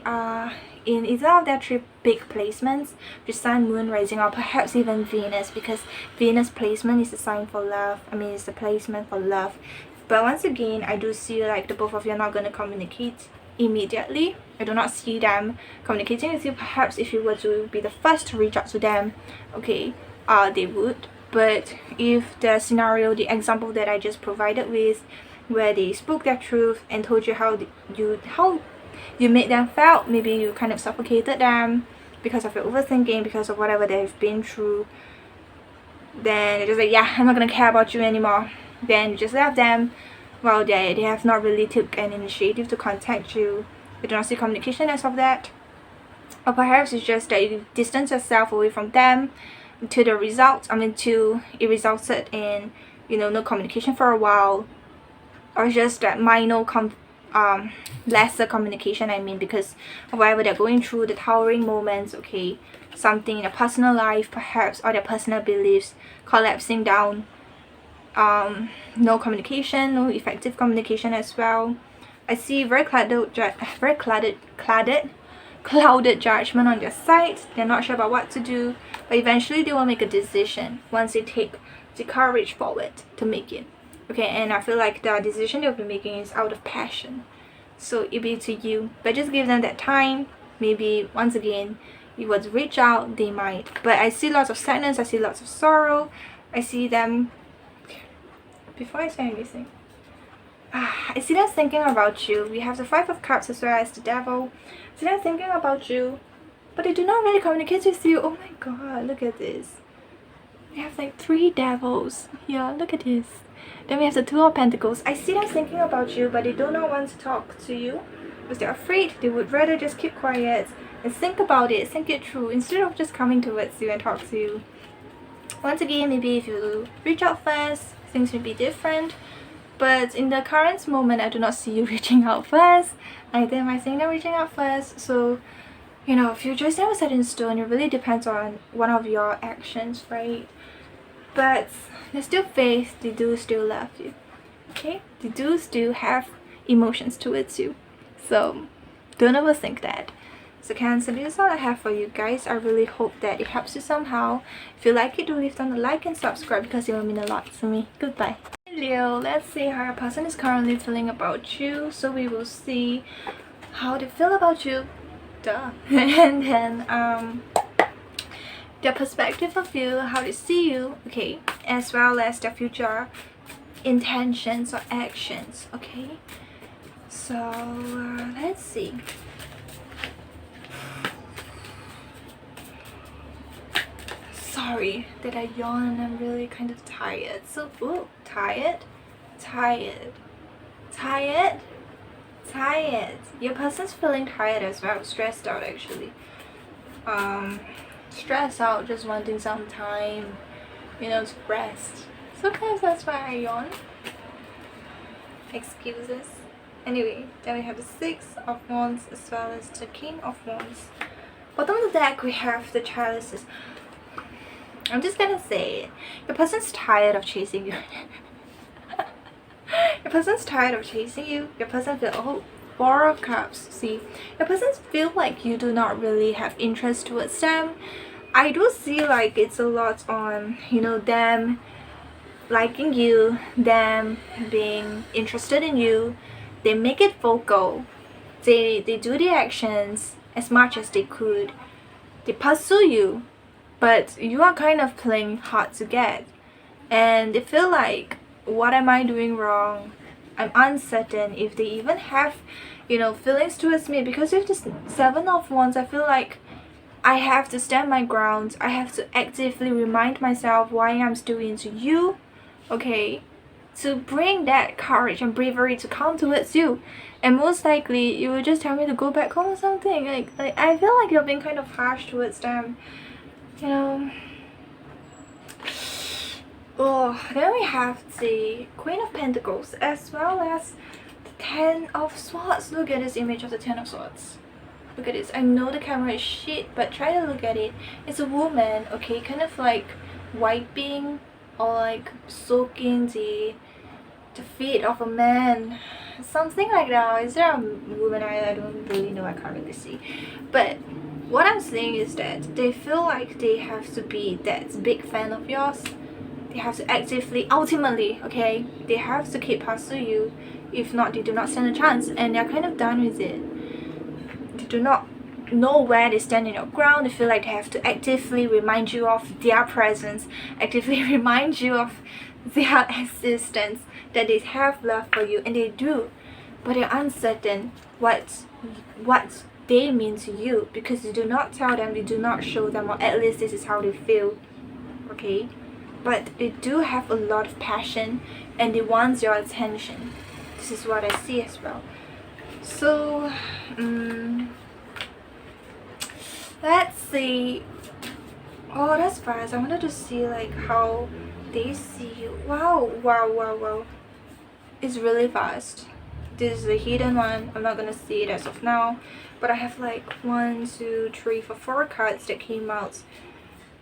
in either of their three big placements, the Sun, Moon, Rising, or perhaps even Venus, because Venus placement is the sign for love. I mean, it's the placement for love. But once again, I do see like the both of you are not going to communicate immediately. I do not see them communicating with you. Perhaps if you were to be the first to reach out to them, okay, they would. But if the scenario, the example that I just provided with, where they spoke their truth and told you how you made them felt, maybe you kind of suffocated them because of your overthinking, because of whatever they've been through, then it's just like, yeah, I'm not gonna care about you anymore. Then you just left them. Well, they have not really took an initiative to contact you. You do not see communication as of that. Or perhaps it's just that you distance yourself away from them to the result. Till it resulted in, no communication for a while. Or just that minor lesser communication, because of whatever they're going through, the towering moments, okay, something in their personal life perhaps, or their personal beliefs collapsing down. No communication, no effective communication as well. I see very clouded judgment on their side. They're not sure about what to do, but eventually they will make a decision once they take the courage forward to make it. Okay, and I feel like the decision they'll be making is out of passion, so it'll be to you, but just give them that time. Maybe once again you would reach out, they might, but I see lots of sadness, I see lots of sorrow. I see them, before I say anything, I see them thinking about you. We have the 5 of Cups as well as the Devil. I see them thinking about you, but they do not really communicate with you. Oh my god, look at this. We have like 3 devils. Yeah, look at this. Then we have the 2 of Pentacles. I see them thinking about you, but they do not want to talk to you because they're afraid. They would rather just keep quiet and think about it, think it through, instead of just coming towards you and talk to you. Once again, maybe if you reach out first, things will be different. But in the current moment, I do not see you reaching out first. Neither am I seeing them reaching out first. So, future is never set in stone. It really depends on one of your actions, right? But there's still faith. They do still love you. Okay? They do still have emotions towards you. So, don't overthink that. So Cancer, this is all I have for you guys. I really hope that it helps you somehow. If you like it, do leave down a like and subscribe because it will mean a lot to me. Goodbye. Leo, let's see how your person is currently feeling about you. So we will see how they feel about you. Duh. And then their perspective of you, how they see you, okay, as well as their future intentions or actions, okay. So let's see. Sorry that I yawn. I'm really kind of tired. So, tired. Your person's feeling tired as well. Stressed out actually. Stressed out, just wanting some time, to rest. Sometimes that's why I yawn. Excuses. Anyway, then we have the 6 of Wands as well as the King of Wands. Bottom of the deck we have the Chalices. I'm just gonna say it. Your person's tired of chasing you. Your person's tired of chasing you. Your person feel 4 of Cups. See, your person feel like you do not really have interest towards them. I do see like it's a lot on them liking you, them being interested in you. They make it vocal. They do the actions as much as they could. They pursue you. But you are kind of playing hard to get, and they feel like, what am I doing wrong? I'm uncertain if they even have, feelings towards me. Because with this 7 of Wands, I feel like I have to stand my ground. I have to actively remind myself why I'm still into you, okay? To bring that courage and bravery to come towards you. And most likely, you will just tell me to go back home or something. Like I feel like you're being kind of harsh towards them. Then we have the Queen of Pentacles as well as the 10 of Swords. Look at this image of the 10 of Swords. Look at this. I know the camera is shit, but try to look at it. It's a woman, okay, kind of like wiping or like soaking the feet of a man, something like that. Is there a woman? I don't really know. I can't really see, but what I'm saying is that they feel like they have to be that big fan of yours. They They have to actively, ultimately, okay, they have to keep pursuing you. If not, they do not stand a chance, and they're kind of done with it. They do not know where they stand in your ground. They feel like they have to actively remind you of their presence, actively remind you of their existence, that they have love for you, and they do, but they're uncertain what they mean to you, because you do not tell them, you do not show them, or at least this is how they feel, okay? But they do have a lot of passion, and they want your attention. This is what I see as well. So let's see. Oh, that's fast. I wanted to see like how they see you. Wow. It's really fast. This is the hidden one. I'm not gonna see it as of now, but I have like 1, 2, 3, 4 cards that came out.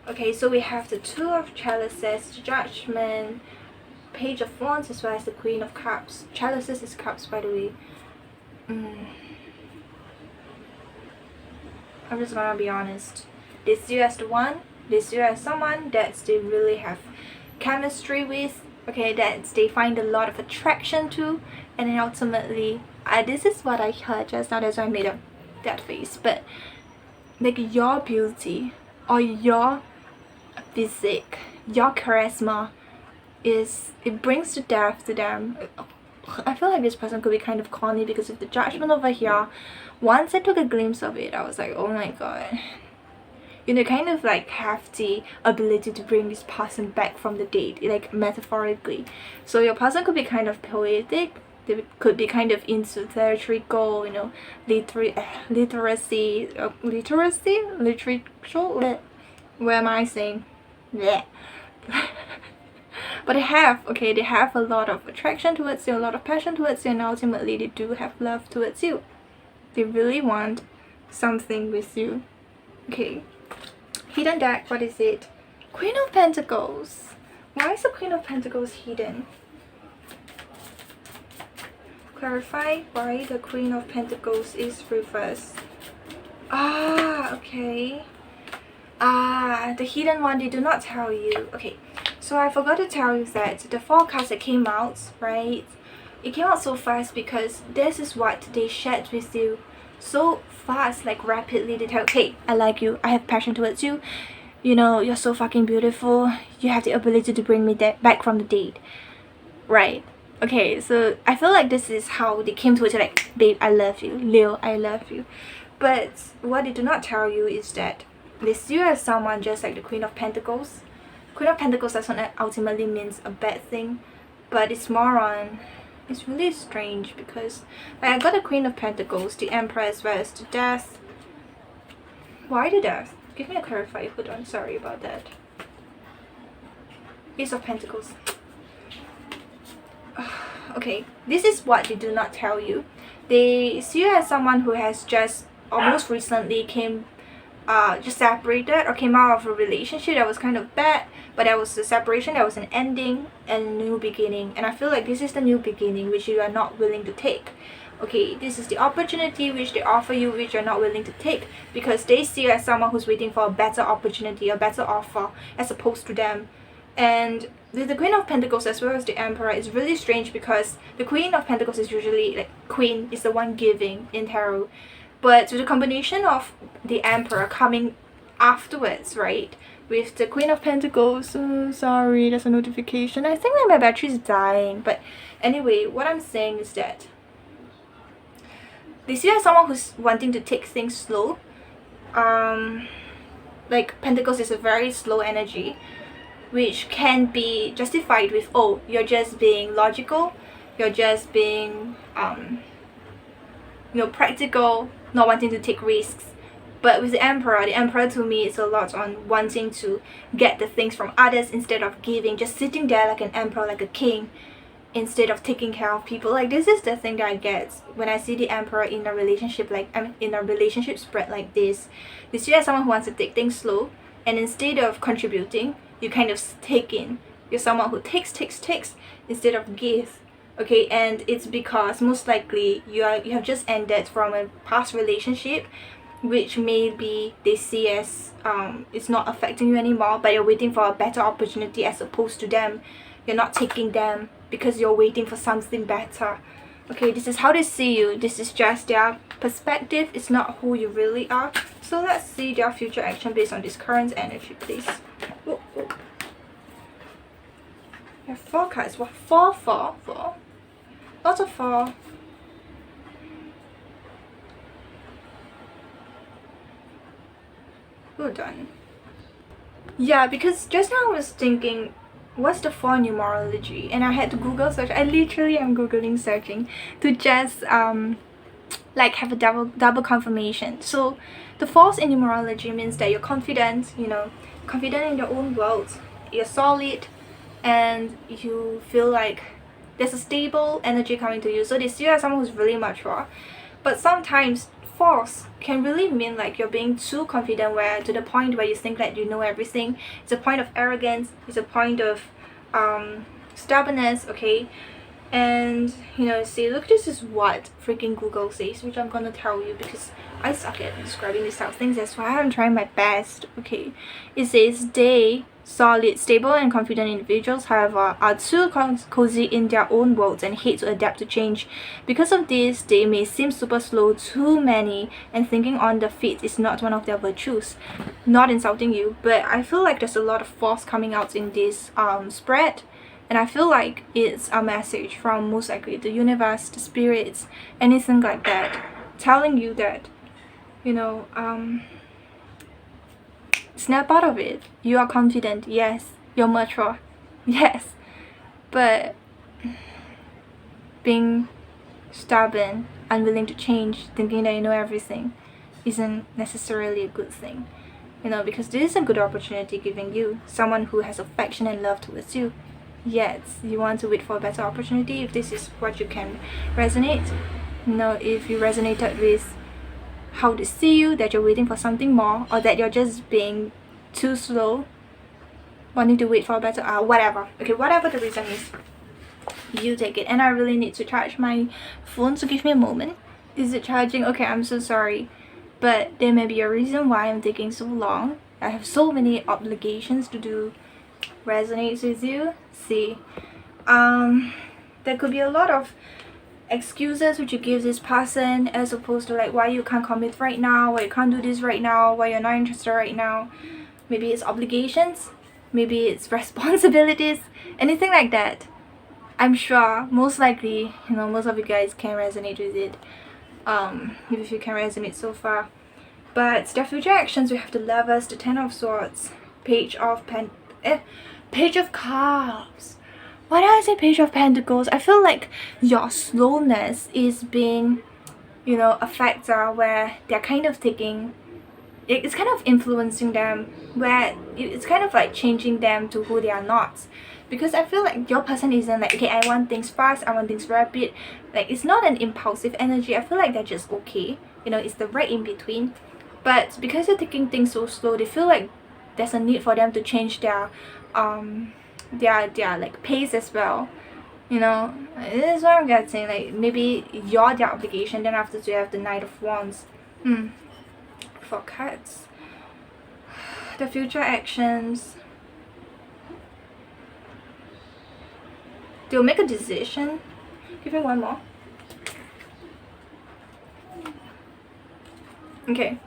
Okay, so we have the Two of Chalices, Judgment, Page of Wands, as well as the Queen of Cups. Chalices is cups, by the way. I'm just gonna be honest. They see you as the one. They see you as someone that they really have chemistry with. Okay, that they find a lot of attraction to, and then ultimately, this is what I heard just now. That's why I made up that face. But like your beauty or your physique, your charisma, it brings to death to them. I feel like this person could be kind of corny because of the Judgment over here. Once I took a glimpse of it, I was like, oh my god. You know, kind of like have the ability to bring this person back from the dead, like metaphorically. So your person could be kind of poetic. They could be kind of into theatrical, you know, literacy, literature. Where am I saying? Yeah. But they have a lot of attraction towards you, a lot of passion towards you, and ultimately they do have love towards you. They really want something with you. Okay. Hidden deck, what is it? Queen of Pentacles. Why is the Queen of Pentacles hidden? Clarify why the Queen of Pentacles is reversed. Okay. The hidden one, they do not tell you. Okay, so I forgot to tell you that the 4 cards that came out, right? It came out so fast because this is what they shared with you so fast, like rapidly. They tell, hey, I like you, I have passion towards you, you know, you're so fucking beautiful, you have the ability to bring me back from the dead, right? Okay, so I feel like this is how they came towards you, like, babe, I love you, Leo, I love you. But what they do not tell you is that they see you as someone just like the Queen of Pentacles. Queen of Pentacles doesn't ultimately means a bad thing, but it's more on, it's really strange because like, I got the Queen of Pentacles, the Emperor, as well as the Death. Why the Death? Give me a clarify. Hold on, sorry about that. Ace of Pentacles. Okay, this is what they do not tell you. They see you as someone who has just almost recently just separated or came out of a relationship that was kind of bad, but there was a separation, there was an ending and a new beginning, and I feel like this is the new beginning which you are not willing to take. Okay, this is the opportunity which they offer you, which you're not willing to take, because they see you as someone who's waiting for a better opportunity, a better offer, as opposed to them. And with the Queen of Pentacles as well as the Emperor, it's really strange because the Queen of Pentacles is usually, like, Queen is the one giving in tarot. But with the combination of the Emperor coming afterwards, right, with the Queen of Pentacles, sorry, there's a notification. I think that my battery is dying. But anyway, what I'm saying is that they see you as someone who's wanting to take things slow. Like, Pentacles is a very slow energy, which can be justified with, oh, you're just being logical, you're just being practical, not wanting to take risks. But with the Emperor to me is a lot on wanting to get the things from others instead of giving, just sitting there like an emperor, like a king, instead of taking care of people. Like, this is the thing that I get when I see the Emperor in a relationship, like in a relationship spread like this. You see as someone who wants to take things slow, and instead of contributing, you kind of take in. You're someone who takes instead of give. Okay, and it's because most likely you have just ended from a past relationship which maybe they see as it's not affecting you anymore, but you're waiting for a better opportunity as opposed to them. You're not taking them because you're waiting for something better. Okay, this is how they see you. This is just their perspective. It's not who you really are. So let's see their future action based on this current energy, please. Oh, oh. You have 4 cards. What? 4, 4, 4. Lots of 4. Well done. Yeah, because just now I was thinking, what's the 4 numerology? And I had to Google search. I literally am Googling searching to just like have a double confirmation. So the 4th in numerology means that you're confident, you know, confident in your own world. You're solid and you feel like there's a stable energy coming to you. So they see you as someone who's really mature. But sometimes 4th can really mean like you're being too confident, where to the point where you think that you know everything. It's a point of arrogance. It's a point of stubbornness. Okay, and you know, see, look, this is what freaking Google says, which I'm gonna tell you because I suck at describing these type of things. That's why I'm trying my best. Okay, it says they solid, stable and confident individuals, however, are too cozy in their own worlds and hate to adapt to change. Because of this, they may seem super slow to many, and thinking on their feet is not one of their virtues. Not insulting you, but I feel like there's a lot of force coming out in this spread, and I feel like it's a message from most likely the universe, the spirits, anything like that, telling you that, you know, snap out of it. You are confident, yes. You're mature, yes. But being stubborn, unwilling to change, thinking that you know everything isn't necessarily a good thing. You know, because this is a good opportunity giving you someone who has affection and love towards you. Yes, you want to wait for a better opportunity if this is what you can resonate. You know, if you resonated with how they see you, that you're waiting for something more, or that you're just being too slow, wanting to wait for a better whatever. Okay, whatever the reason is, you take it. And I really need to charge my phone, so give me a moment. Is it charging? Okay, I'm so sorry, but there may be a reason why I'm taking so long. I have so many obligations to do. Resonates with you. See, there could be a lot of excuses which you give this person, as opposed to like why you can't commit right now, why you can't do this right now, why you're not interested right now. Maybe it's obligations, maybe it's responsibilities, anything like that. I'm sure most likely, you know, most of you guys can resonate with it, if you can resonate so far. But their future actions, we have the Lovers, the Ten of Swords, Page of Cups. Why did I say Page of Pentacles? I feel like your slowness is being, you know, a factor where they're kind of taking, it's kind of influencing them, where it's kind of like changing them to who they are not. Because I feel like your person isn't like, okay, I want things fast, I want things rapid. Like, it's not an impulsive energy. I feel like they're just okay. You know, it's the right in between. But because they're taking things so slow, they feel like there's a need for them to change their like pace as well. You know, this is what I'm getting. Like, maybe you're their obligation. Then after you have the Knight of Wands. 4 cards. The future actions. They'll make a decision. Give me one more. Okay.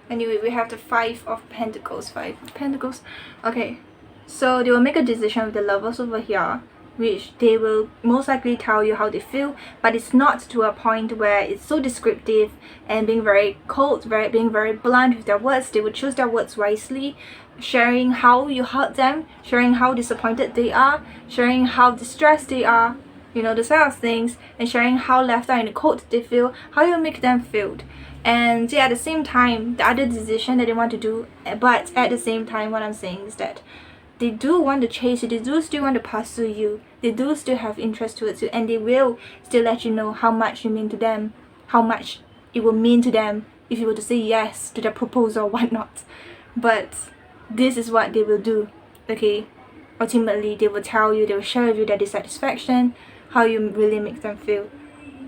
Anyway, we have the 5 of Pentacles. 5 of Pentacles. Okay. So they will make a decision with the Lovers over here, which they will most likely tell you how they feel, but it's not to a point where it's so descriptive and being very cold, being very blunt with their words. They will choose their words wisely, sharing how you hurt them, sharing how disappointed they are, sharing how distressed they are, you know, the sort of things, and sharing how left out in the cold they feel, how you make them feel. And yeah, at the same time, the other decision that they want to do, but at the same time, what I'm saying is that they do want to chase you, they do still want to pursue you, they do still have interest towards you, and they will still let you know how much you mean to them, how much it will mean to them if you were to say yes to their proposal or whatnot. But this is what they will do, okay? Ultimately, they will tell you, they will share with you their dissatisfaction, how you really make them feel.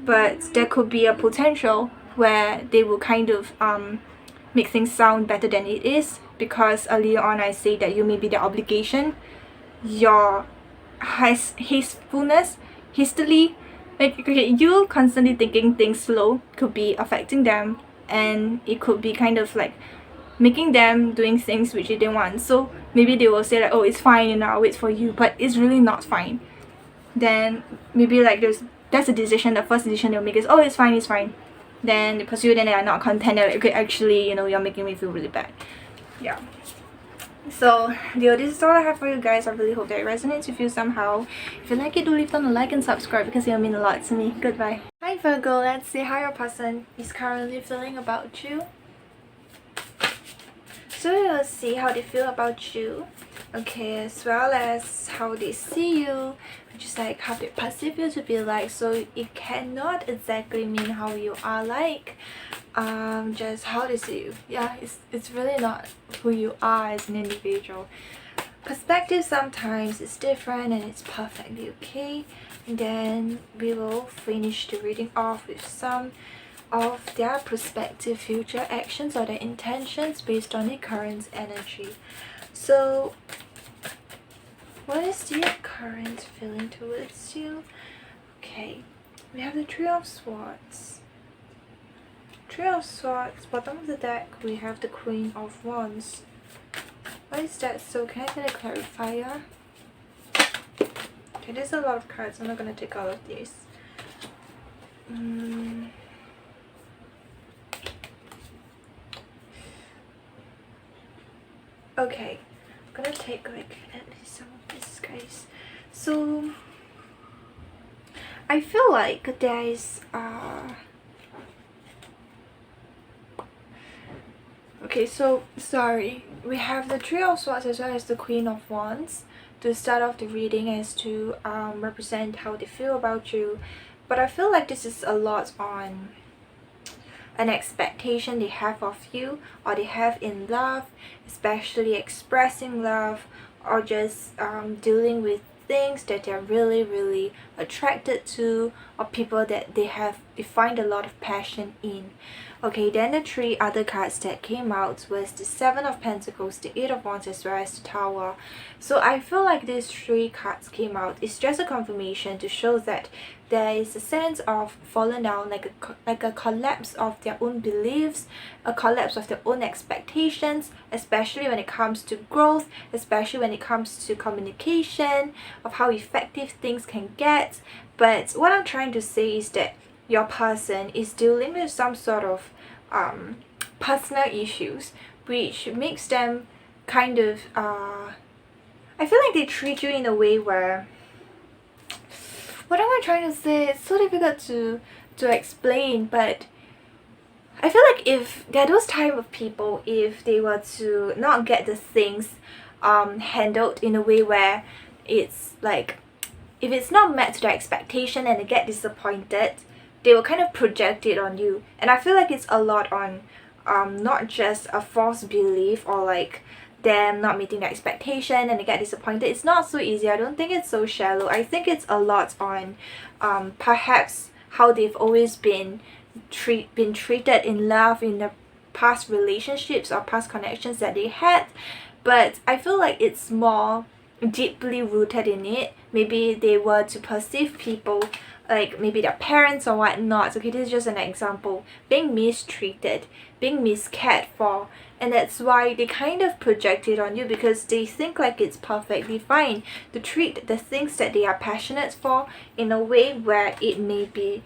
But there could be a potential where they will kind of make things sound better than it is, because earlier on I say that you may be their obligation, your hastefulness, hastily, like, okay, you constantly thinking things slow could be affecting them, and it could be kind of like making them doing things which they didn't want. So maybe they will say like, oh, it's fine, and I'll wait for you, but it's really not fine. Then maybe like that's a decision, the first decision they'll make is, oh, it's fine, it's fine. Then they pursue, then they are not content, they're like, okay, actually, you know, you're making me feel really bad. Yeah. So, this is all I have for you guys. I really hope that it resonates with you somehow. If you like it, do leave down a like and subscribe, because it'll mean a lot to me. Goodbye. Hi Virgo, let's see how your person is currently feeling about you. So we'll see how they feel about you, okay, as well as how they see you, which is like how they perceive you to be like. So it cannot exactly mean how you are like, just how they see you. Yeah, it's really not who you are as an individual. Perspective sometimes is different, and it's perfectly okay. And then we will finish the reading off with some of their prospective future actions or their intentions based on the current energy. So what is your current feeling towards you? Okay, we have the Three of Swords. Three of Swords, bottom of the deck we have the Queen of Wands. What is that? So can I get a clarifier? Okay, there's a lot of cards. I'm not going to take all of these. Okay, I'm gonna take like at least some of this, guys. So I feel like there is okay, so sorry, we have the Three of Swords as well as the Queen of Wands to start off the reading, as to represent how they feel about you. But I feel like this is a lot on an expectation they have of you, or they have in love, especially expressing love, or just dealing with things that they're really attracted to, or people that they find a lot of passion in. Okay, then the three other cards that came out was the Seven of Pentacles, the Eight of Wands, as well as the Tower. So I feel like these three cards came out. It's just a confirmation to show that there is a sense of falling down, like a collapse of their own beliefs, a collapse of their own expectations, especially when it comes to growth, especially when it comes to communication, of how effective things can get. But what I'm trying to say is that your person is dealing with some sort of personal issues, which makes them kind of I feel like they treat you in a way where, what am I trying to say? It's so difficult to explain, but I feel like if there are those type of people, if they were to not get the things handled in a way where it's like, if it's not met to their expectation and they get disappointed, they will kind of project it on you. And I feel like it's a lot on not just a false belief, or like them not meeting their expectation and they get disappointed. It's not so easy. I don't think it's so shallow. I think it's a lot on perhaps how they've always been treated in love in the past relationships or past connections that they had. But I feel like it's more deeply rooted in it. Maybe they were to perceive people, like maybe their parents or whatnot, okay, this is just an example, being mistreated, being miscared for, and that's why they kind of project it on you, because they think like it's perfectly fine to treat the things that they are passionate for in a way where it may be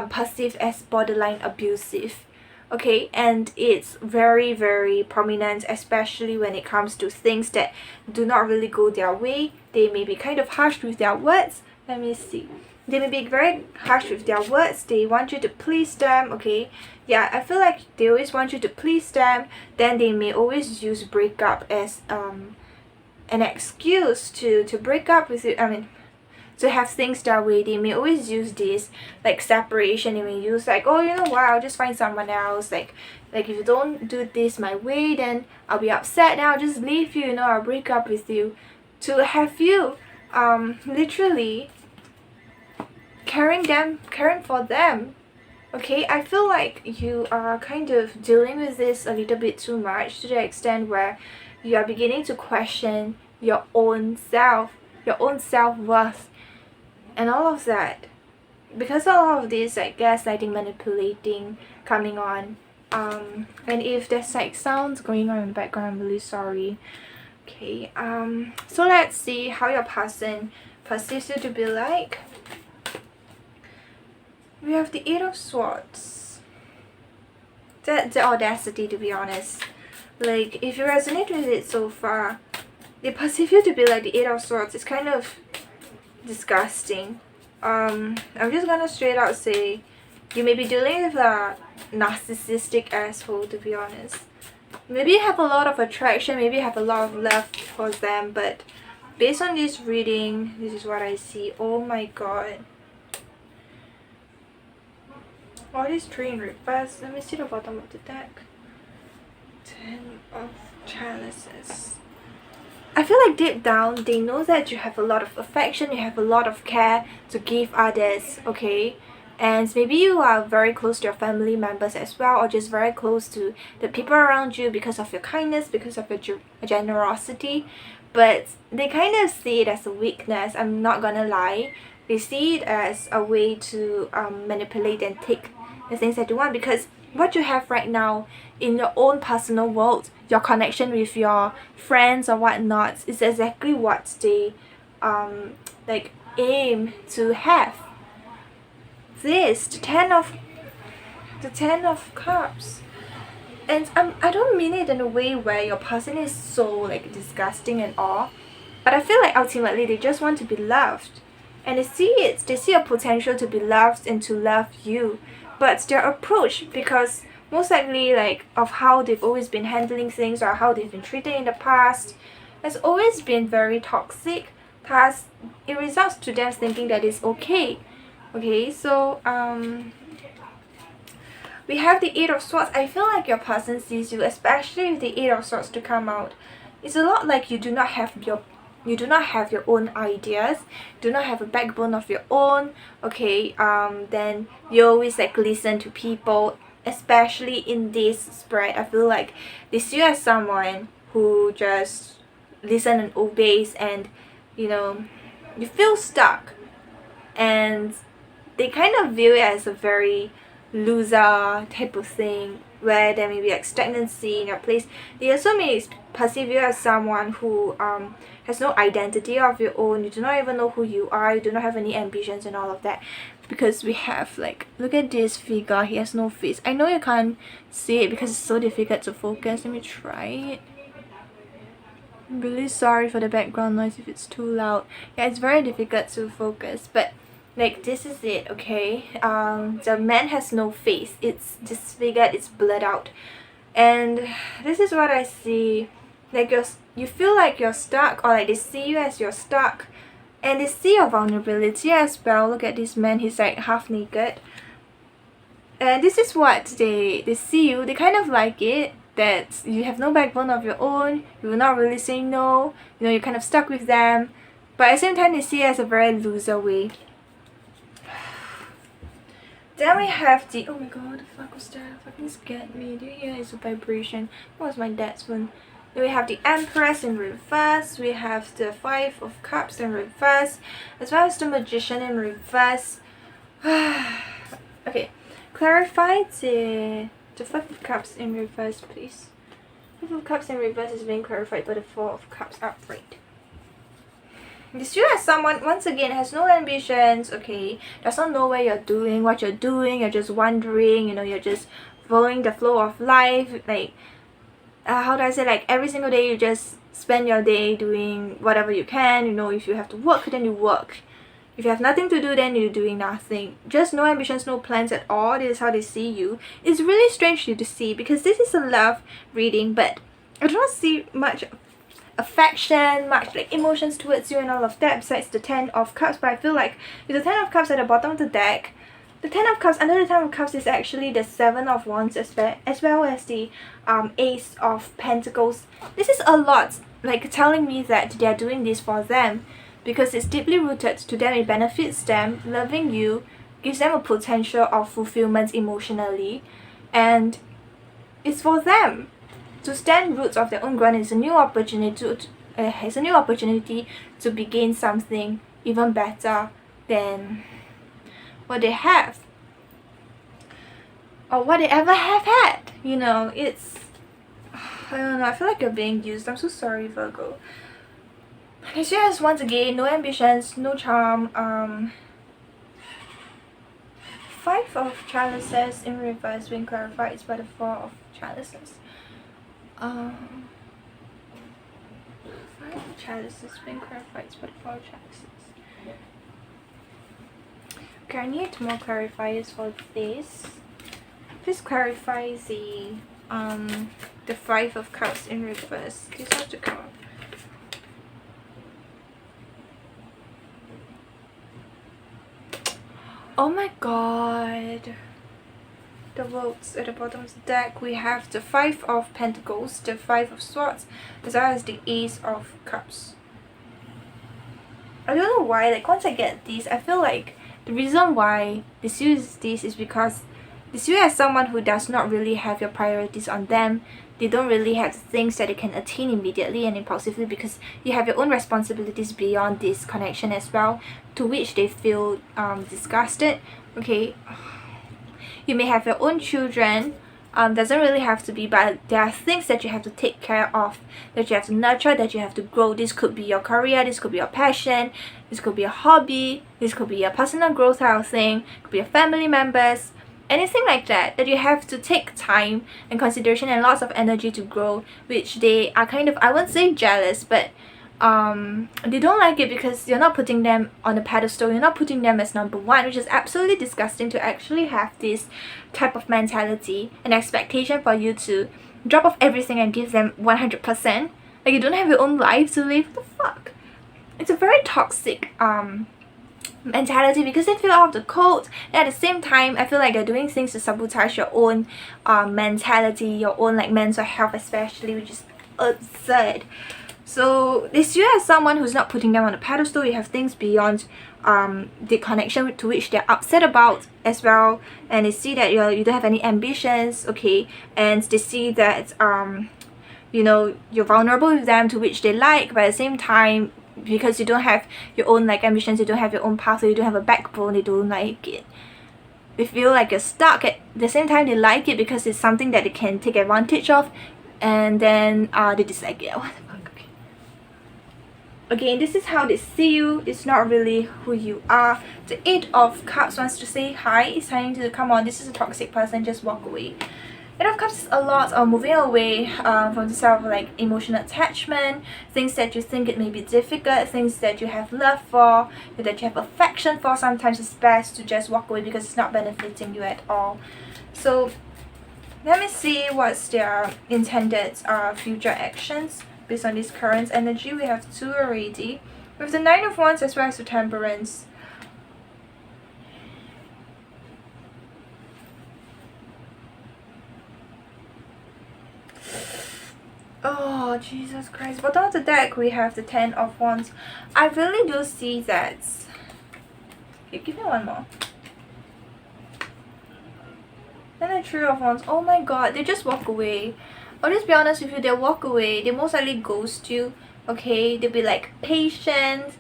perceived as borderline abusive. Okay, and it's very prominent, especially when it comes to things that do not really go their way. They may be kind of harsh with their words. Let me see. They may be very harsh with their words. They want you to please them, okay? Yeah, I feel like they always want you to please them. Then they may always use breakup as an excuse to break up with you. I mean, to have things their way. They may always use this, like separation. They may use like, oh, you know what, I'll just find someone else. Like if you don't do this my way, then I'll be upset. Then I'll just leave you, you know, I'll break up with you. To have you literally caring for them Okay, I feel like you are kind of dealing with this a little bit too much, to the extent where you are beginning to question your own self-worth, and all of that. Because of all of this, like gaslighting, manipulating coming on, and if there's like sounds going on in the background, I'm really sorry. Okay, so let's see how your person perceives you to be like. We have the Eight of Swords. The audacity, to be honest. Like, if you resonate with it so far, they perceive you to be like the Eight of Swords. It's kind of disgusting. I'm just gonna straight out say you may be dealing with a narcissistic asshole, to be honest. Maybe you have a lot of attraction, maybe you have a lot of love for them, but based on this reading, this is what I see. Oh my god. All these three in reverse. Let me see the bottom of the deck. 10 of Chalices. I feel like deep down, they know that you have a lot of affection, you have a lot of care to give others, okay? And maybe you are very close to your family members as well, or just very close to the people around you because of your kindness, because of your generosity. But they kind of see it as a weakness, I'm not gonna lie. They see it as a way to manipulate and take the things that you want, because what you have right now in your own personal world, your connection with your friends or whatnot, is exactly what they like aim to have. This, the Ten of Cups. And I don't mean it in a way where your person is so like disgusting and all, but I feel like ultimately they just want to be loved. And they see a potential to be loved and to love you. But their approach, because most likely like of how they've always been handling things or how they've been treated in the past, has always been very toxic. Thus, it results to them thinking that it's okay. Okay, so we have the Eight of Swords. I feel like your person sees you, especially with the Eight of Swords to come out. It's a lot like you do not have your own ideas, do not have a backbone of your own, okay? Then you always like listen to people, especially in this spread. I feel like they see you as someone who just listen and obeys, and you know, you feel stuck, and they kind of view it as a very loser type of thing, where there may be like stagnancy in your place. They also may perceive you as someone who has no identity of your own. You do not even know who you are, you do not have any ambitions and all of that. Because we have like, look at this figure, he has no face. I know you can't see it because it's so difficult to focus. Let me try it. I'm really sorry for the background noise if it's too loud. Yeah, it's very difficult to focus, but like this is it, okay? The man has no face, it's disfigured, it's blurred out, and this is what I see. Like you feel like you're stuck, or like they see you as you're stuck, and they see your vulnerability as well. Look at this man, he's like half naked, and this is what they see you. They kind of like it, that you have no backbone of your own, you're not really saying no, you know, you're kind of stuck with them, but at the same time they see it as a very loser way. Then we have the, oh my god, the fuck was that? Fucking scared me. Do you hear it's a vibration? That was my dad's phone. Then we have the Empress in reverse. We have the Five of Cups in reverse, as well as the Magician in reverse. Okay, clarify the Five of Cups in reverse, please. Five of Cups in reverse is being clarified by the Four of Cups upright. This you as someone, once again, has no ambitions, okay, does not know where you're doing, what you're doing, you're just wandering, you know, you're just following the flow of life, like, how do I say, like, every single day you just spend your day doing whatever you can, you know, if you have to work, then you work. If you have nothing to do, then you're doing nothing. Just no ambitions, no plans at all. This is how they see you. It's really strange to see, because this is a love reading, but I do not see much affection, much like emotions towards you and all of that, besides the Ten of Cups. But I feel like with the Ten of Cups at the bottom of the deck, the Ten of Cups, under the Ten of Cups is actually the Seven of Wands as well as the Ace of Pentacles. This is a lot like telling me that they are doing this for them because it's deeply rooted to them, it benefits them, loving you, gives them a potential of fulfillment emotionally, and it's for them to stand roots of their own ground. It's a new opportunity to begin something even better than what they have or what they ever have had. You know, it's, I don't know, I feel like you're being used. I'm so sorry, Virgo. It's just, once again, no ambitions, no charm. 5 of chalices in reverse being clarified by the 4 of chalices. 5 of chalices being clarified by the 4 of chalices. Okay, I need more clarifiers for this. Please clarify the 5 of cups in reverse. This has to come up. Oh my god. The votes at the bottom of the deck, we have the 5 of Pentacles, the 5 of Swords, as well as the Ace of Cups. I don't know why, like once I get these, I feel like the reason why this use this is because this you as someone who does not really have your priorities on them. They don't really have the things that they can attain immediately and impulsively, because you have your own responsibilities beyond this connection as well, to which they feel disgusted. Okay, you may have your own children, doesn't really have to be, but there are things that you have to take care of, that you have to nurture, that you have to grow. This could be your career, this could be your passion, this could be a hobby, this could be a personal growth kind of thing, it could be your family members, anything like that, that you have to take time and consideration and lots of energy to grow, which they are kind of, I won't say jealous, but they don't like it because you're not putting them on a pedestal, you're not putting them as number one, which is absolutely disgusting to actually have this type of mentality and expectation for you to drop off everything and give them 100%. Like you don't have your own life to live. What the fuck? It's a very toxic mentality, because they feel out of the code, and at the same time I feel like they're doing things to sabotage your own mentality, your own like mental health especially, which is absurd. So this you as someone who's not putting them on a pedestal. You have things beyond the connection to which they're upset about as well, and they see that you don't have any ambitions, okay, and they see that you know, you're vulnerable with them, to which they like, but at the same time, because you don't have your own like ambitions, you don't have your own path, you don't have a backbone, they don't like it. They feel like you're stuck. At the same time, they like it because it's something that they can take advantage of, and then they dislike it. What the fuck? Okay. Again, this is how they see you. It's not really who you are. The 8 of Cups wants to say hi. It's telling you to come on. This is a toxic person. Just walk away. 8 of Cups is a lot of moving away from the sort of like emotional attachment, things that you think it may be difficult, things that you have love for, that you have affection for. Sometimes it's best to just walk away because it's not benefiting you at all. So let me see what's their intended future actions based on this current energy. We have 2 already, with the 9 of Wands as well as the Temperance. Oh, Jesus Christ. Bottom of the deck, we have the 10 of Wands. I really do see that. Okay, give me one more. Then the 3 of Wands. Oh my god, they just walk away. I'll just be honest with you, they'll walk away. They most likely ghost you. Okay, they'll be like patient,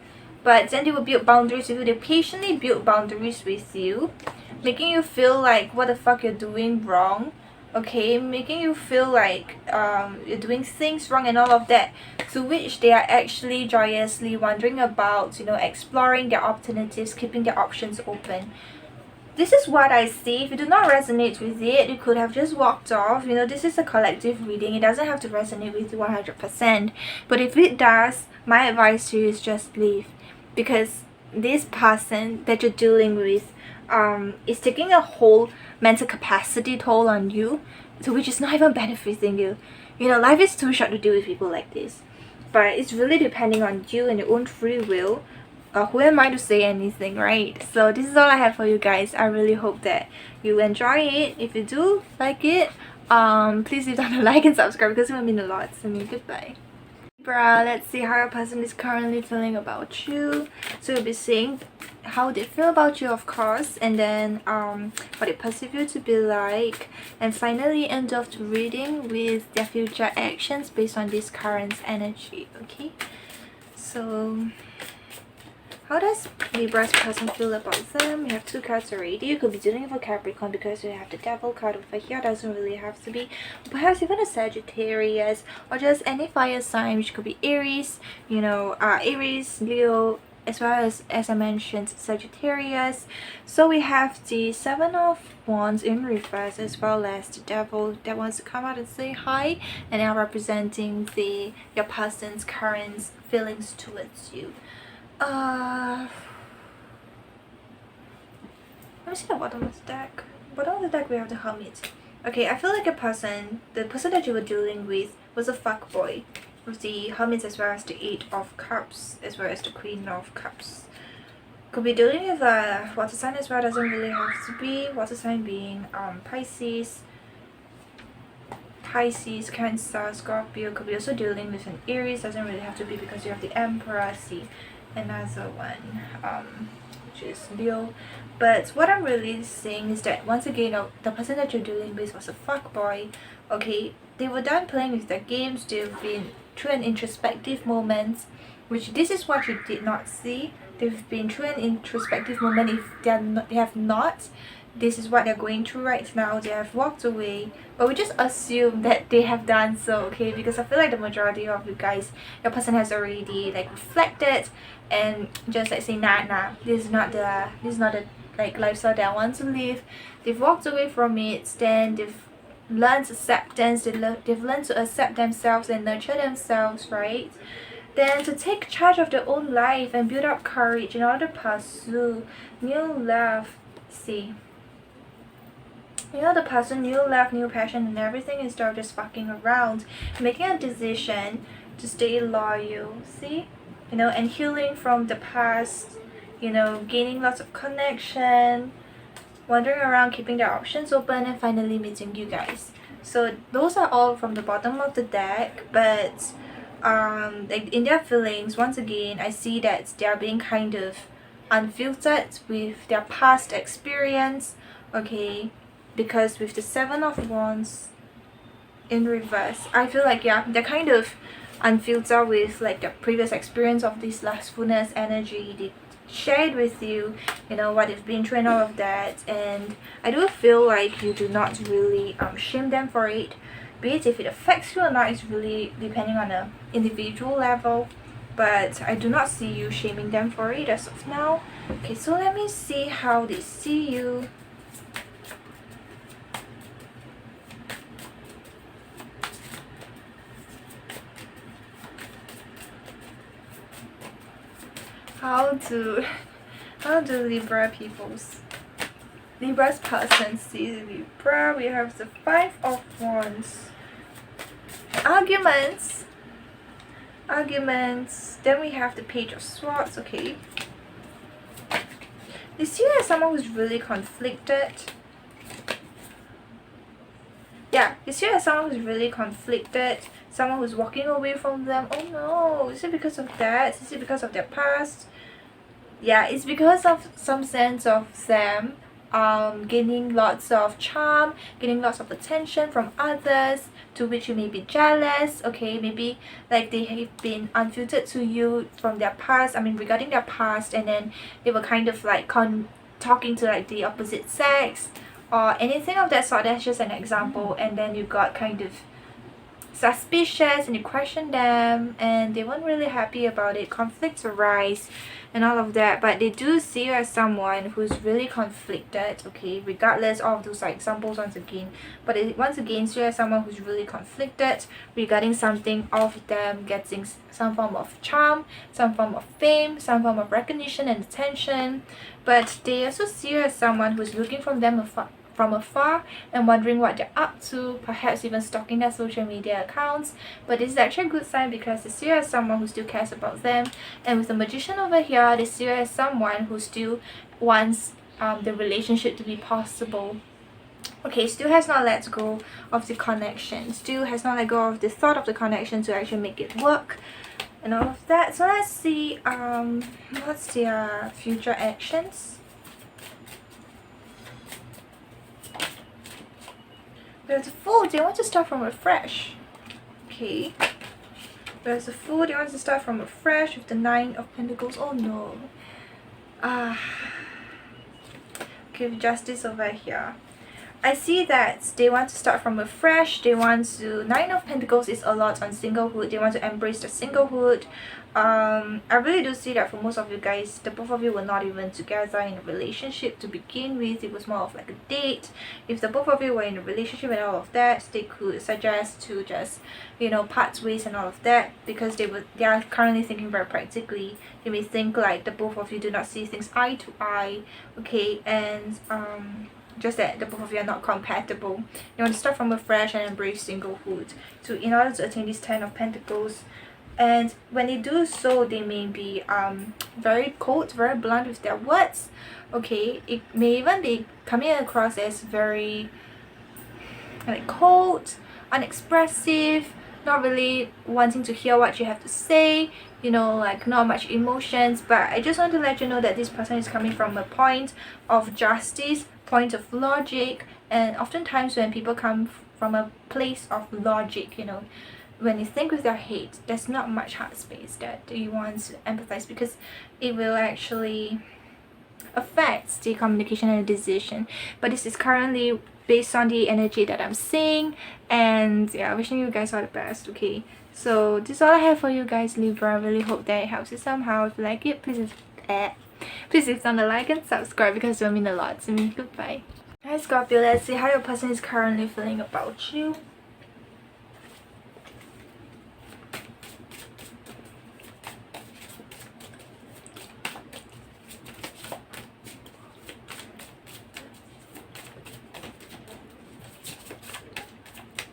but then they will build boundaries with you. They patiently build boundaries with you, making you feel like what the fuck you're doing wrong. Okay, making you feel like you're doing things wrong and all of that, to which they are actually joyously wondering about, you know, exploring their alternatives, keeping their options open. This is what I see. If you do not resonate with it, you could have just walked off. You know, this is a collective reading. It doesn't have to resonate with you 100%. But if it does, my advice to you is just leave. Because this person that you're dealing with is taking a whole mental capacity toll on you, to which is not even benefiting you. You know, life is too short to deal with people like this. But it's really depending on you and your own free will. Who am I to say anything, right? So this is all I have for you guys. I really hope that you enjoy it. If you do like it, please leave down a like and subscribe, because it will mean a lot to me. Goodbye. Libra, let's see how your person is currently feeling about you. So you'll be seeing how they feel about you, of course, and then what they perceive you to be like, and finally end off the reading with their future actions based on this current energy. Okay, so how does Libra's person feel about them? You have 2 cards already. You could be dealing with a Capricorn because you have the Devil card over here. Doesn't really have to be. Perhaps even a Sagittarius or just any fire sign, which could be Aries, you know, Aries, Leo, as well as I mentioned, Sagittarius. So we have the 7 of Wands in reverse, as well as the Devil that wants to come out and say hi, and now representing your person's current feelings towards you. Let me see the bottom of the deck. Bottom of the deck we have the Hermit. Okay, I feel like the person that you were dealing with was a fuckboy, with the Hermit as well as the 8 of Cups, as well as the Queen of Cups. Could be dealing with a water sign as well, doesn't really have to be. Water sign being Pisces, Cancer, Scorpio. Could be also dealing with an Aries, doesn't really have to be because you have the Emperor. See another one, which is Leo. But what I'm really saying is that once again, the person that you're dealing with was a fuckboy. Okay, they were done playing with their games. They've been through an introspective moment, which this is what you did not see. They've been through an introspective moment. If they have not, this is what they're going through right now. They have walked away, but we just assume that they have done so, okay? Because I feel like the majority of you guys, your person has already like reflected and just like say, nah, this is not the like lifestyle that I want to live. They've walked away from it. Then they've learned acceptance. They've learned to accept themselves and nurture themselves, right? Then to take charge of their own life and build up courage in order to pursue new love. See, you know, the person, new love, new passion and everything, instead of just fucking around, making a decision to stay loyal. See, you know, and healing from the past, you know, gaining lots of connection, wandering around, keeping their options open, and finally meeting you guys. So those are all from the bottom of the deck. But like in their feelings, once again, I see that they are being kind of unfiltered with their past experience. Okay, because with the 7 of Wands in reverse, I feel like, yeah, they're kind of unfiltered with like the previous experience of this lustfulness energy. They shared with you, you know, what they've been through and all of that. And I do feel like you do not really shame them for it. Be it if it affects you or not, it's really depending on the individual level. But I do not see you shaming them for it as of now. Okay, so let me see how they see you. How do Libra's person see Libra? We have the 5 of Wands. Arguments. Then we have the Page of Swords. Okay, they see you as someone who's really conflicted. Yeah, you see you as someone who's really conflicted, someone who's walking away from them. Oh no, is it because of that? Is it because of their past? Yeah, it's because of some sense of them gaining lots of charm, gaining lots of attention from others, to which you may be jealous. Okay, maybe like they have been unfiltered to you from their past, regarding their past, and then they were kind of like talking to like the opposite sex or anything of that sort. That's just an example. And then you got kind of suspicious and you question them and they weren't really happy about it. Conflicts arise and all of that, but they do see you as someone who's really conflicted, okay, regardless of those examples once again. But it once again see you as someone who's really conflicted regarding something of them getting some form of charm, some form of fame, some form of recognition and attention. But they also see you as someone who's looking from afar and wondering what they're up to, perhaps even stalking their social media accounts. But this is actually a good sign because they see you as someone who still cares about them. And with the Magician over here, they see you as someone who still wants the relationship to be possible. Okay, still has not let go of the connection, still has not let go of the thought of the connection to actually make it work. and all of that. So let's see what's their future actions. There's a Fool, they want to start from afresh. Okay. There's a Fool, they want to start from afresh with the Nine of Pentacles. Oh no. Okay, with Justice over here. I see that they want to start from afresh. They want to... Nine of Pentacles is a lot on singlehood. They want to embrace the singlehood. I really do see that for most of you guys, the both of you were not even together in a relationship to begin with. It was more of like a date. If the both of you were in a relationship and all of that, they could suggest to just, you know, part ways and all of that, because they are currently thinking very practically. They may think like the both of you do not see things eye to eye, okay, and just that the both of you are not compatible. You want to start from afresh and embrace singlehood in order to attain this Ten of Pentacles. And when they do so, they may be very cold, very blunt with their words. Okay, it may even be coming across as very like cold, unexpressive, not really wanting to hear what you have to say, you know, like not much emotions. But I just want to let you know that this person is coming from a point of justice, point of logic, and oftentimes when people come from a place of logic, you know, when you think with your head, there's not much heart space that you want to empathize, because it will actually affect the communication and the decision. But this is currently based on the energy that I'm seeing, and yeah, wishing you guys all the best. Okay, so this is all I have for you guys, Libra. I really hope that it helps you somehow. If you like it, please hit on the like and subscribe, because it will mean a lot to me. Goodbye. Hi Scorpio, let's see how your person is currently feeling about you.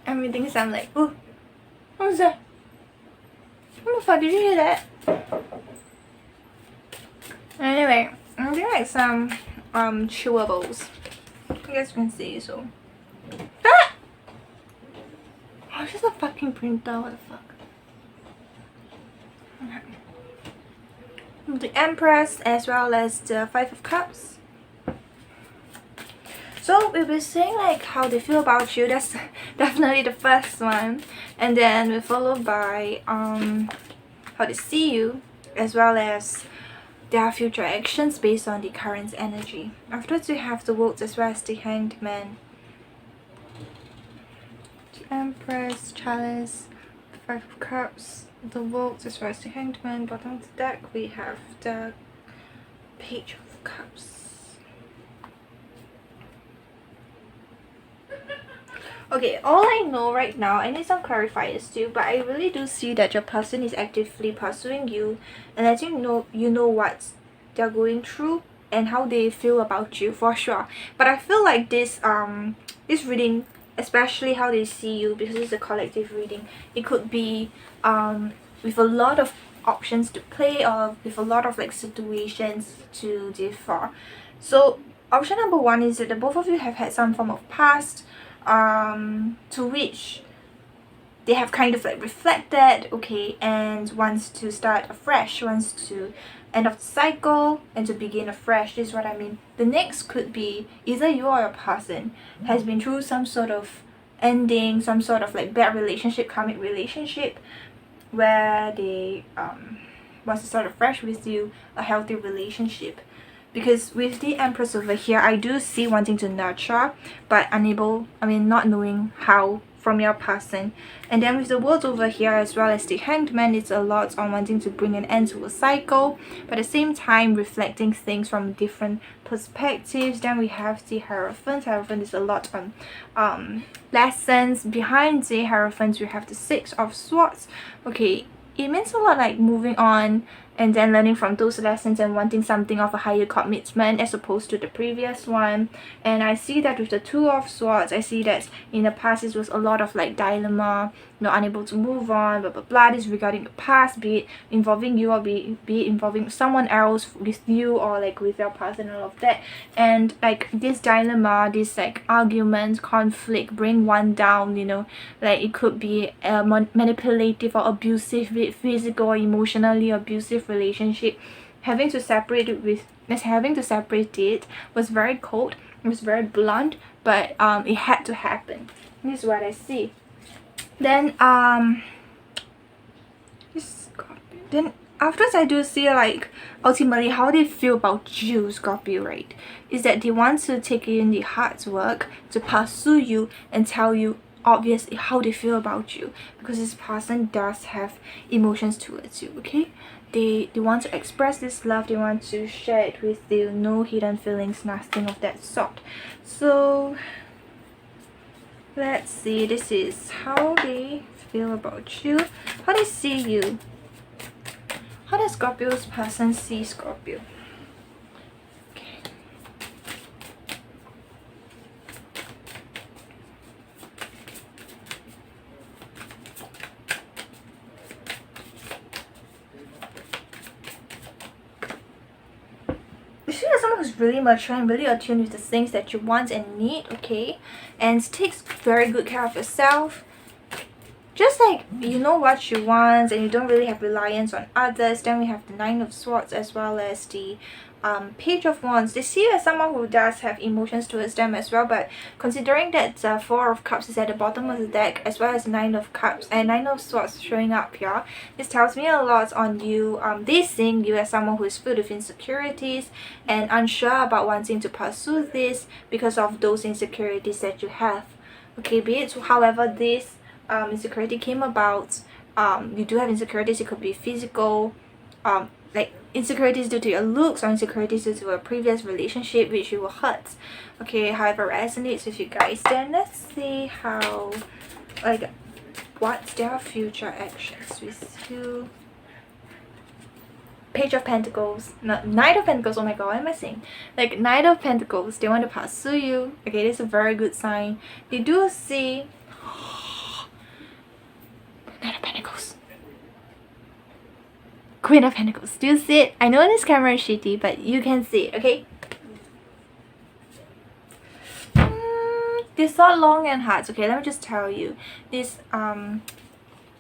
Everything sounds like, ooh, what was that? What the fuck, did you hear that? Anyway, I'm doing like some chewables. I guess you can see, so. Ah! Oh, it's just a fucking printer, what the fuck? Okay. The Empress as well as the Five of Cups. So we'll be saying like how they feel about you. That's definitely the first one, and then we're followed by how they see you, as well as their future actions based on the current energy. Afterwards we have the World as well as the Hanged Man, the Empress, Chalice, the Five of Cups, the World as well as the Hanged Man. Bottom of the deck we have the Page of Cups. Okay, all I know right now, I need some clarifiers too, but I really do see that your person is actively pursuing you and letting you know what they're going through and how they feel about you for sure. But I feel like this reading, especially how they see you, because it's a collective reading, it could be with a lot of options to play, or with a lot of like situations to differ. So option number one is that the both of you have had some form of past to which they have kind of like reflected, okay, and wants to start afresh, wants to end off the cycle and to begin afresh. This is what I mean. The next could be either you or your person has been through some sort of ending, some sort of like bad relationship, karmic relationship, where they want to start afresh with you, a healthy relationship. Because with the Empress over here, I do see wanting to nurture, but not knowing how from your person. And then with the World over here, as well as the Hanged Man, it's a lot on wanting to bring an end to a cycle, but at the same time reflecting things from different perspectives. Then we have the Hierophant. Hierophant is a lot on lessons. Behind the Hierophant, we have the Six of Swords. Okay, it means a lot like moving on and then learning from those lessons and wanting something of a higher commitment as opposed to the previous one. And I see that with the Two of Swords, I see that in the past it was a lot of like dilemma, unable to move on, blah blah blah. This regarding the past, be it involving you or be it involving someone else with you or like with your past and all of that. And like this dilemma, this like argument, conflict bring one down, like it could be a manipulative or abusive, physical or emotionally abusive relationship. Having to separate it was very cold, it was very blunt, but it had to happen. This is what I see. Then afterwards I do see like ultimately how they feel about you, Scorpio, right? Is that they want to take in the hard work to pursue you and tell you obviously how they feel about you, because this person does have emotions towards you. Okay, they want to express this love, they want to share it with you. No hidden feelings, nothing of that sort. So let's see, this is how they feel about you, how they see you. How does Scorpio's person see Scorpio? Okay. You see that someone who's really mature and really attuned with the things that you want and need, okay? And takes very good care of yourself. Just like you know what you want and you don't really have reliance on others. Then we have the Nine of Swords as well as the Page of Wands. They see you as someone who does have emotions towards them as well, but considering that Four of Cups is at the bottom of the deck as well as Nine of Cups and Nine of Swords showing up here, this tells me a lot on you. They seeing you as someone who is filled with insecurities and unsure about wanting to pursue this because of those insecurities that you have. Okay, be it however this insecurity came about. You do have insecurities. It could be physical, like insecurities due to your looks, or insecurities due to a previous relationship which you were hurt. Okay, however resonates with you guys. Then let's see how, like, what's their future actions with you. Page of Pentacles, no, Knight of Pentacles. Oh my god, what am I saying? Like Knight of Pentacles, they want to pursue you. Okay, this is a very good sign. They do see Knight of Pentacles, Queen of Pentacles. Do you see it? I know this camera is shitty, but you can see it, okay? They saw long and hard. Okay, let me just tell you. This,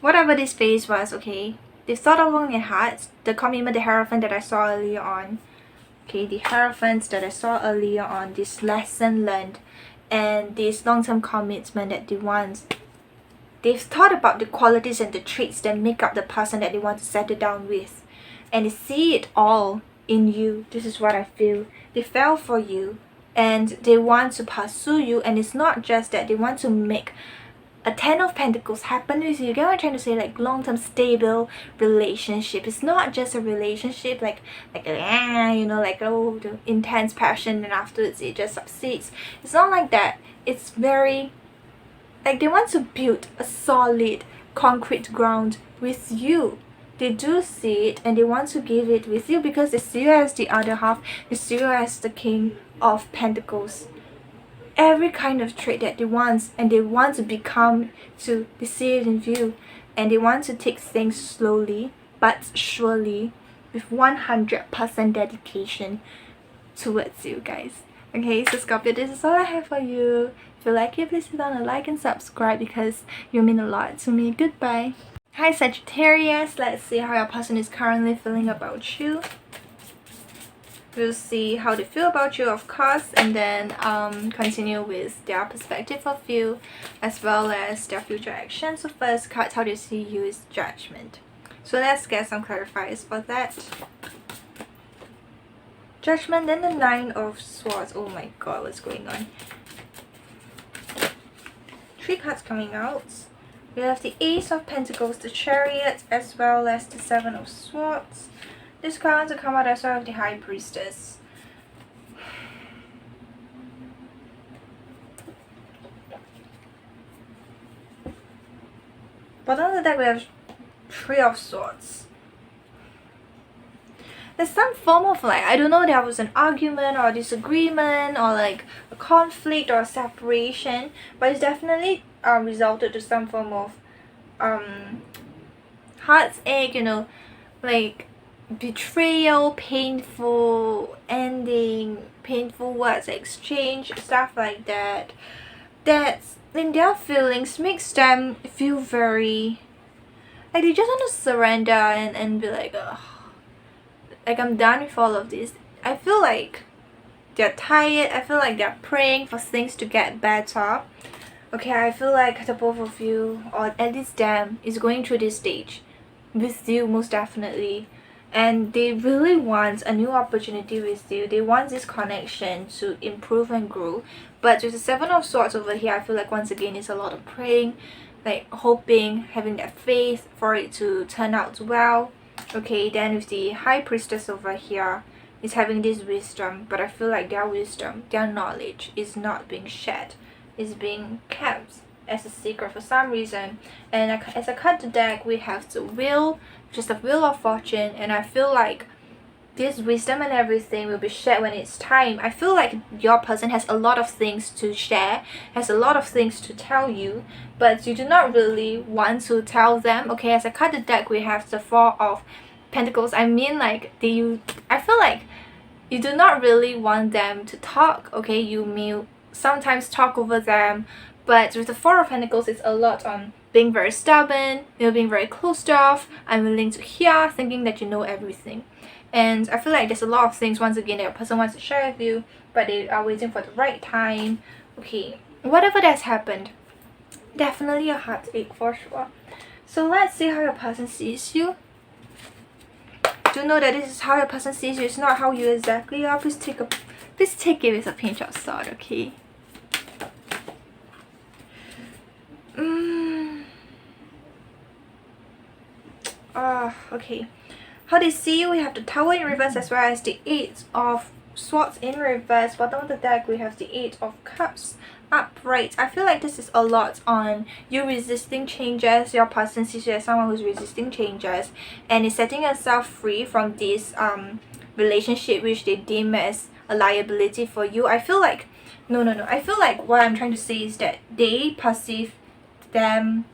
whatever this phase was, okay? They saw the long and hard. The commitment, the Hierophant that I saw earlier on. Okay, the Hierophants that I saw earlier on. This lesson learned. And this long-term commitment that they want. They've thought about the qualities and the traits that make up the person that they want to settle down with. And they see it all in you. This is what I feel. They fell for you. And they want to pursue you. And it's not just that. They want to make a Ten of Pentacles happen with you. You get what I'm trying to say? Like long-term stable relationship. It's not just a relationship like oh, the intense passion and afterwards it just subsides. It's not like that. It's very... like they want to build a solid concrete ground with you. They do see it and they want to give it with you because they see you as the other half. They see you as the King of Pentacles. Every kind of trait that they want, and they want to become, to be seen in view. And they want to take things slowly but surely with 100% dedication towards you guys. Okay, so Scorpio, this is all I have for you. If you like it, please hit on a like and subscribe because you mean a lot to me. Goodbye. Hi Sagittarius, let's see how your person is currently feeling about you. We'll see how they feel about you, of course, and then continue with their perspective of you as well as their future actions. So first card, how they see you is Judgment. So let's get some clarifiers for that. Judgment, then the Nine of Swords. Oh my god, what's going on? 3 cards coming out. We have the Ace of Pentacles, the Chariot, as well as the Seven of Swords. This card to come out as well as the High Priestess. Bottom of the deck we have 3 of Swords. there's some form of like, I don't know, there was an argument or disagreement or like a conflict or a separation, but it's definitely resulted to some form of heartache, you know, like betrayal, painful ending, painful words exchange, stuff like that. That's in their feelings makes them feel very like they just want to surrender and be like, ugh, like I'm done with all of this. I feel like they're tired. I feel like they're praying for things to get better. Okay, I feel like the both of you, or at least them, is going through this stage with you most definitely, and they really want a new opportunity with you. They want this connection to improve and grow. But with the Seven of Swords over here, I feel like once again it's a lot of praying, like hoping, having that faith for it to turn out well. Okay, then with the High Priestess over here, is having this wisdom, but I feel like their wisdom, their knowledge is not being shared, is being kept as a secret for some reason. And as I cut the deck, we have the Wheel, which is the Wheel of Fortune, and I feel like this wisdom and everything will be shared when it's time. I feel like your person has a lot of things to share, has a lot of things to tell you, but you do not really want to tell them. Okay, as I cut the deck, we have the Four of Pentacles. I mean, like, I feel like you do not really want them to talk. Okay, you may sometimes talk over them, but with the Four of Pentacles, it's a lot on being very stubborn, you know, being very closed off, unwilling to hear, thinking that you know everything. And I feel like there's a lot of things, once again, that a person wants to share with you, but they are waiting for the right time. Okay, whatever that's happened, definitely a heartache for sure. So let's see how your person sees you. Do know that this is how your person sees you. It's not how you exactly are. Please take it with a pinch of salt, okay? Okay. How they see you, we have the Tower in reverse as well as the Eight of Swords in reverse. Bottom of the deck, we have the Eight of Cups upright. I feel like this is a lot on you resisting changes. Your person sees you as someone who's resisting changes and is setting yourself free from this relationship which they deem as a liability for you. I feel like no. I feel like what I'm trying to say is that they perceive them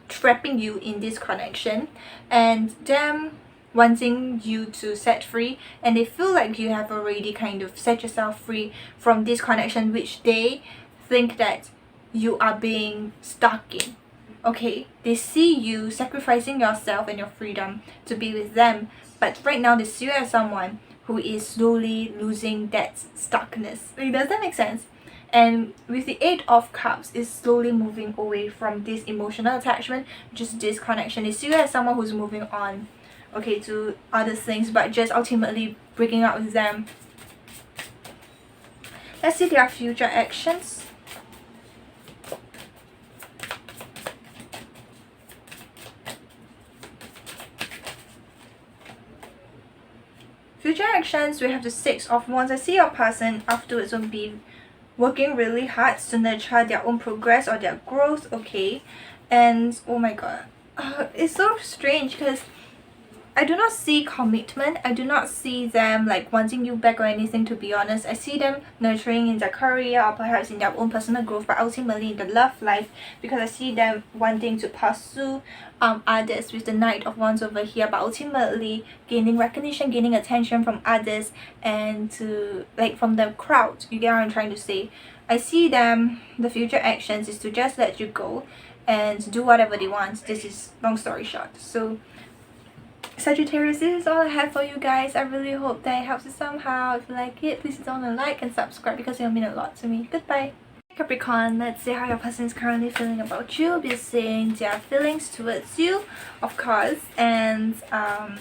trapping you in this connection and them wanting you to set free, and they feel like you have already kind of set yourself free from this connection which they think that you are being stuck in. Okay, they see you sacrificing yourself and your freedom to be with them, but right now they see you as someone who is slowly losing that stuckness. Like, does that make sense? And with the Eight of Cups, is slowly moving away from this emotional attachment, just this connection. They see you as someone who's moving on, okay, to other things, but just ultimately breaking up with them. Let's see their future actions. Future actions, we have the Six of Wands. I see your person afterwards will be working really hard to nurture their own progress or their growth, okay? And oh my god, it's so strange because I do not see commitment. I do not see them like wanting you back or anything, to be honest. I see them nurturing in their career or perhaps in their own personal growth, but ultimately in the love life, because I see them wanting to pursue others with the Knight of Wands over here, but ultimately gaining recognition, gaining attention from others and to like from the crowd. You get what I'm trying to say? I see them, the future actions is to just let you go and do whatever they want. This is long story short. So Sagittarius, this is all I have for you guys. I really hope that it helps you somehow. If you like it, please don't like and subscribe because it'll mean a lot to me. Goodbye. Capricorn, let's see how your person is currently feeling about you. Be seeing their feelings towards you, of course. And oh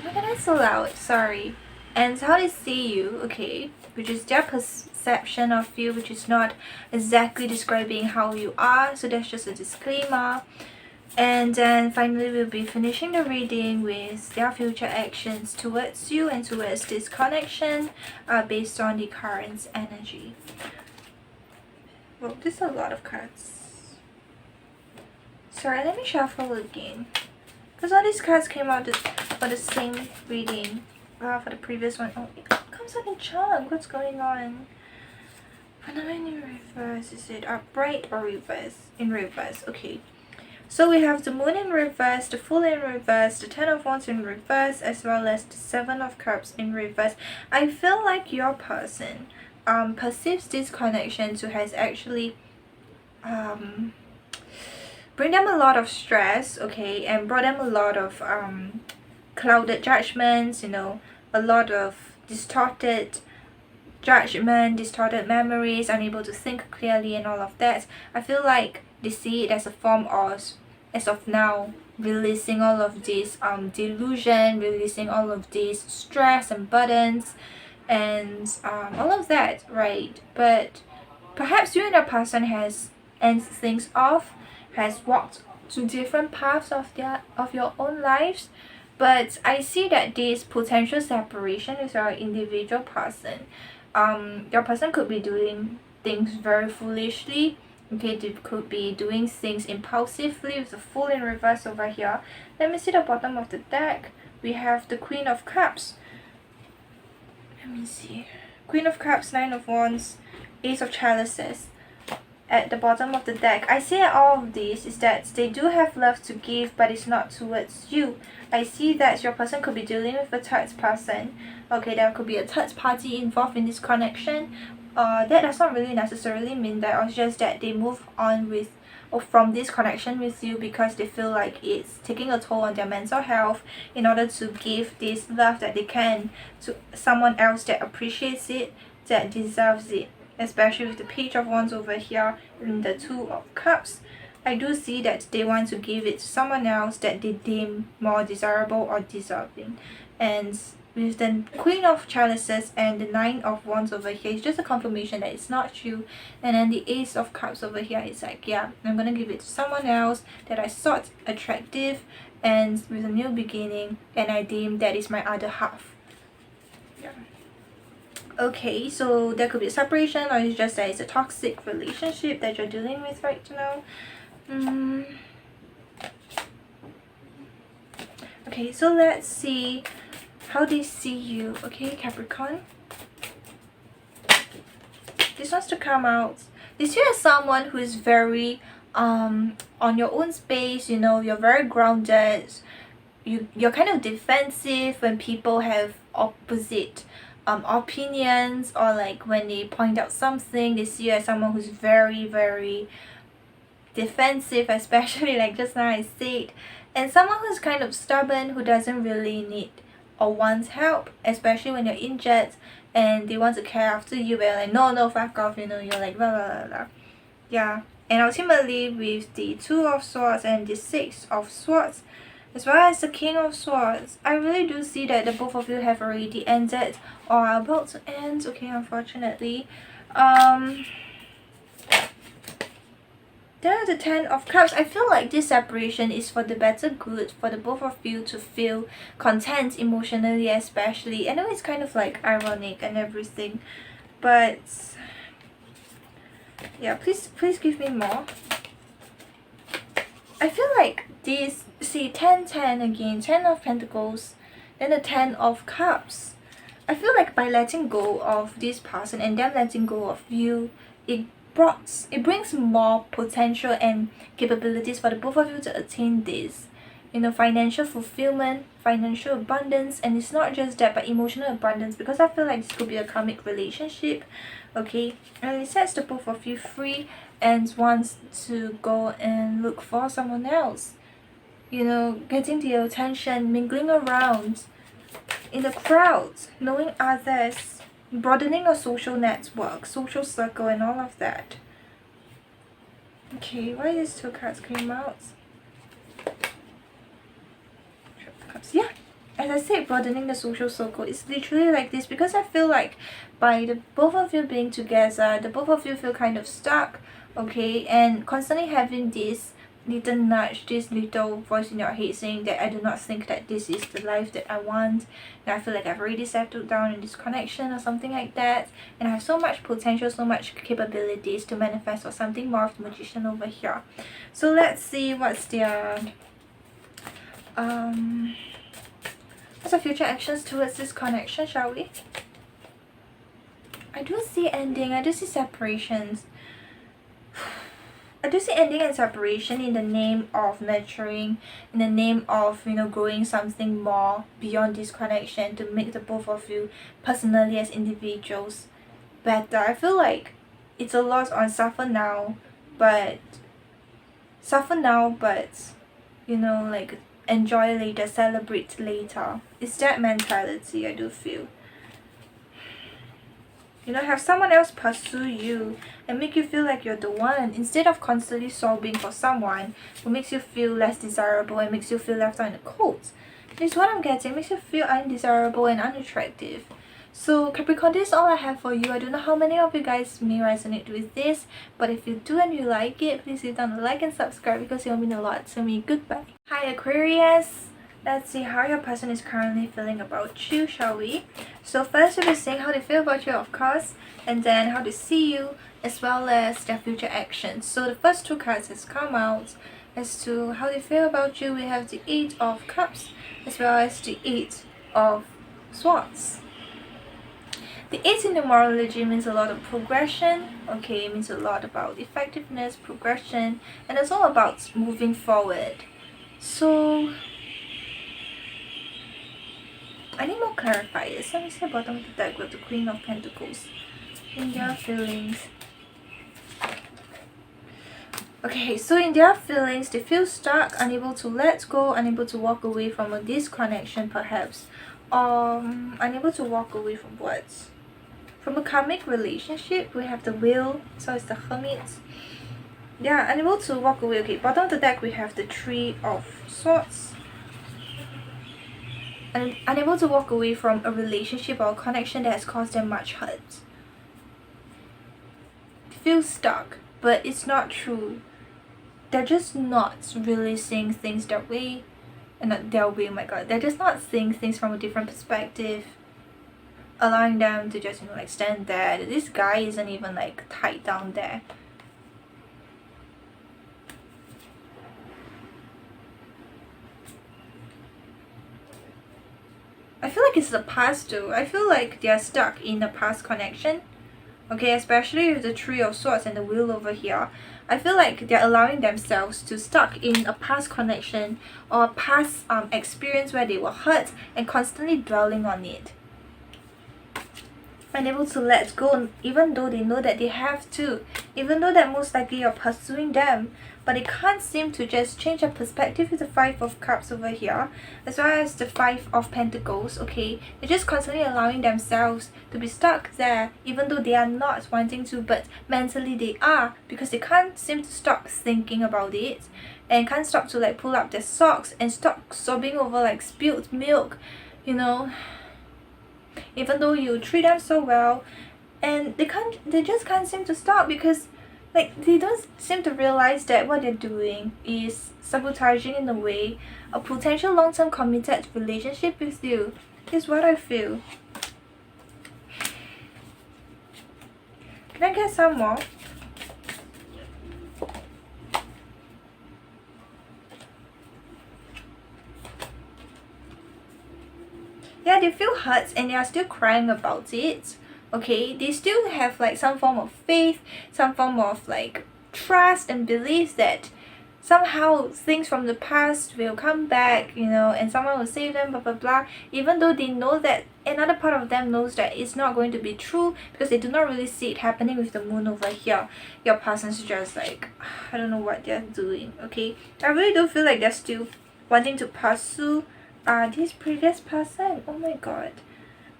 my god, that's so loud. Sorry. And how they see you, okay, which is their perception of you, which is not exactly describing how you are. So that's just a disclaimer. And then finally we'll be finishing the reading with their future actions towards you and towards this connection based on the current energy. Well, there's a lot of cards. Sorry, let me shuffle again, because all these cards came out for the same reading. For the previous one. Oh, it comes out in chunk. What's going on? Phenomenon in reverse. Is it upright or reverse? In reverse. Okay. So we have the moon in reverse, the fool in reverse, the 10 of wands in reverse, as well as the 7 of cups in reverse. I feel like your person perceives this connection to has actually bring them a lot of stress, okay, and brought them a lot of clouded judgments, you know, a lot of distorted judgment, distorted memories, unable to think clearly and all of that. I feel like they see it as a form of, as of now, releasing all of this delusion, releasing all of this stress and burdens and all of that, right? But perhaps you and your person has ends things off, has walked to different paths of your own lives. But I see that this potential separation is your individual person. Your person could be doing things very foolishly. Okay, they could be doing things impulsively with the fool in reverse over here. Let me see the bottom of the deck. We have the Queen of Cups. Let me see. Queen of Cups, 9 of Wands, Ace of Chalices. At the bottom of the deck, I see all of this is that they do have love to give, but it's not towards you. I see that your person could be dealing with a third person. Okay, there could be a third party involved in this connection. That does not really necessarily mean that, or just that they move on with or from this connection with you because they feel like it's taking a toll on their mental health in order to give this love that they can to someone else that appreciates it, that deserves it. Especially with the Page of Wands over here and the 2 of Cups. I do see that they want to give it to someone else that they deem more desirable or deserving. And with the Queen of Chalices and the 9 of Wands over here, it's just a confirmation that it's not you. And then the Ace of Cups over here is like, yeah, I'm gonna give it to someone else that I thought attractive and with a new beginning, and I deem that is my other half. Yeah. Okay, so there could be a separation, or it's just that it's a toxic relationship that you're dealing with right now. Okay, so let's see how they see you. Okay, Capricorn. This wants to come out. They see you as someone who is very on your own space. You know, you're very grounded. You're kind of defensive when people have opposite opinions, or like when they point out something, they see you as someone who's very, very defensive, especially like just now I said, and someone who's kind of stubborn, who doesn't really need or wants help, especially when you're injured and they want to care after you, but like no, fuck off, you know, you're like blah blah blah blah. Yeah. And ultimately with the 2 of Swords and the 6 of Swords, as well as the King of Swords, I really do see that the both of you have already ended or are about to end. Okay, unfortunately. Then the 10 of Cups. I feel like this separation is for the better good, for the both of you to feel content emotionally, especially. I know it's kind of like ironic and everything, but yeah, please give me more. I feel like this, see, 10 again, 10 of Pentacles, then the 10 of Cups. I feel like by letting go of this person and them letting go of you, it brings more potential and capabilities for the both of you to attain this. You know, financial fulfillment, financial abundance, and it's not just that, but emotional abundance, because I feel like this could be a karmic relationship. Okay, and it sets the both of you free and wants to go and look for someone else. You know, getting the attention, mingling around in the crowd, knowing others, broadening your social network, social circle, and all of that. Okay, why these 2 cards came out? Yeah, as I said, broadening the social circle, it's literally like this, because I feel like by the both of you being together, the both of you feel kind of stuck, okay, and constantly having this little nudge, this little voice in your head saying that I do not think that this is the life that I want, and I feel like I've already settled down in this connection or something like that, and I have so much potential, so much capabilities to manifest or something more of the Magician over here. So let's see what's their What's your future actions towards this connection, shall we? I do see ending. I do see separations. I do see ending and separation in the name of nurturing, in the name of, you know, growing something more beyond this connection to make the both of you personally as individuals better. I feel like it's a lot on suffer now, but you know, like enjoy later, celebrate later. It's that mentality, I do feel. You know, have someone else pursue you and make you feel like you're the one instead of constantly sobbing for someone who makes you feel less desirable and makes you feel left out in the cold. This is what I'm getting. Makes you feel undesirable and unattractive. So Capricorn, this is all I have for you. I don't know how many of you guys may resonate with this, but if you do and you like it, please hit down the like and subscribe because it will mean a lot to me. Goodbye. Hi Aquarius. Let's see how your person is currently feeling about you, shall we? So first we'll be saying how they feel about you, of course, and then how they see you, as well as their future actions. So the first two cards has come out as to how they feel about you. We have the 8 of Cups as well as the 8 of Swords. The 8 in numerology means a lot of progression, okay? It means a lot about effectiveness, progression, and it's all about moving forward. So I need more clarifiers. Let me see bottom of the deck with the Queen of Pentacles. In their feelings. Okay, so in their feelings, they feel stuck, unable to let go, unable to walk away from a disconnection perhaps. Unable to walk away from what? From a karmic relationship. We have the Wheel, so it's the Hermit. They are unable to walk away. Okay, bottom of the deck we have the 3 of Swords. And unable to walk away from a relationship or a connection that has caused them much hurt. Feel stuck, but it's not true. They're just not really seeing things their way. And not their way, oh my god. They're just not seeing things from a different perspective. Allowing them to just, you know, like stand there. This guy isn't even like tied down there. I feel like it's the past though. I feel like they're stuck in a past connection. Okay, especially with the 3 of Swords and the Wheel over here. I feel like they're allowing themselves to stuck in a past connection or a past experience where they were hurt and constantly dwelling on it. Unable to let go even though they know that they have to. Even though that most likely you're pursuing them. But they can't seem to just change their perspective with the 5 of Cups over here. As well as the 5 of Pentacles, okay? They're just constantly allowing themselves to be stuck there. Even though they are not wanting to, but mentally they are. Because they can't seem to stop thinking about it. And can't stop to like pull up their socks and stop sobbing over like spilled milk. You know? Even though you treat them so well. And they just can't seem to stop because like they don't seem to realize that what they're doing is sabotaging in a way a potential long-term committed relationship with you. Is what I feel. Can I get some more? Yeah, they feel hurt and they are still crying about it. Okay, they still have like some form of faith, some form of like trust and belief that somehow things from the past will come back, you know, and someone will save them, blah blah blah. Even though they know that another part of them knows that it's not going to be true because they do not really see it happening with the moon over here. Your person's just like, I don't know what they're doing, okay? I really do feel like they're still wanting to pursue this previous person. Oh my god.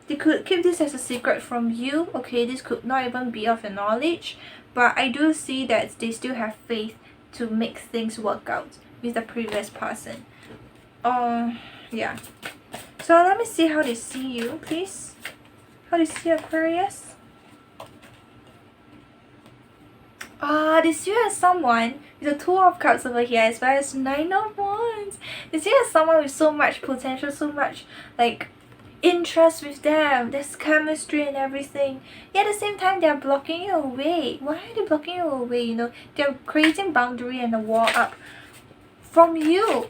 They could keep this as a secret from you, okay? This could not even be of your knowledge, but I do see that they still have faith to make things work out with the previous person. Yeah. So let me see how they see you, please. How they see Aquarius. They see you as someone with the 2 of Cups over here as well as 9 of Wands. They see you as someone with so much potential, so much like interest with them. There's chemistry and everything. Yet at the same time, they're blocking you away. Why are they blocking you away? You know, they're creating boundary and a wall up from you.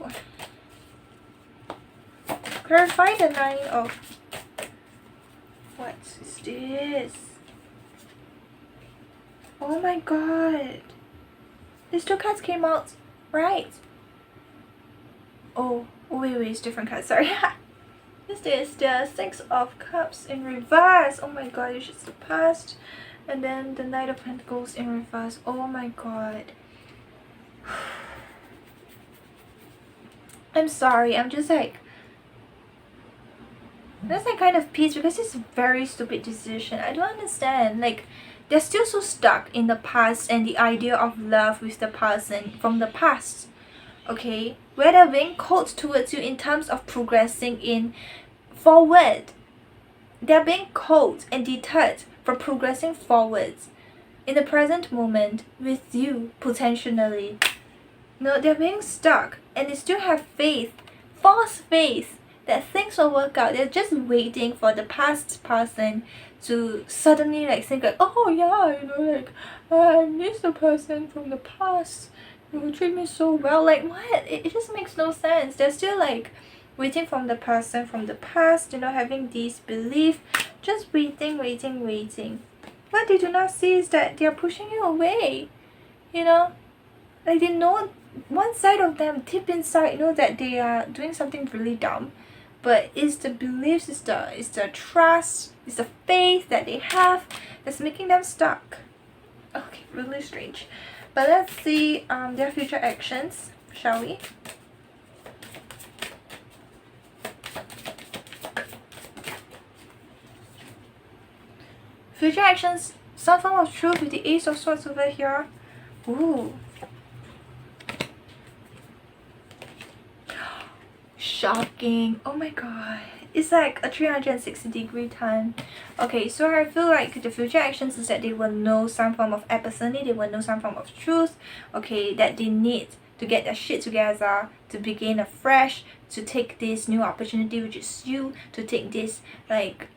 Clarify the 9 of... What is this? Oh my god. These two cards came out, right? Oh, wait, it's different cards, sorry. This is the 6 of Cups in reverse. Oh my god, it's just the past. And then the Knight of Pentacles in reverse. Oh my god. I'm sorry, I'm just like... That's like kind of peace because it's a very stupid decision. I don't understand. Like, they're still so stuck in the past and the idea of love with the person from the past. Okay? Where they're being called towards you in terms of progressing in forward. They're being called and deterred from progressing forwards in the present moment with you, potentially. No, they're being stuck and they still have faith, false faith, that things will work out. They're just waiting for the past person to suddenly like think like, oh yeah, you know, like I miss the person from the past. You treat me so well. Like what? It just makes no sense. They're still like waiting from the person from the past, you know, having this belief, just waiting. What they do not see is that they're pushing you away. You know? Like they know, one side of them deep inside know that they are doing something really dumb. But it's the beliefs, it's the trust, it's the faith that they have that's making them stuck. Okay, really strange. But let's see their future actions, shall we? Future actions, some form of truth with the Ace of Swords over here. Ooh. Shocking. Oh my god. It's like a 360-degree turn. Okay, so I feel like the future actions is that they will know some form of epiphany, they will know some form of truth, okay, that they need to get their shit together, to begin afresh, to take this new opportunity, which is you, to take this like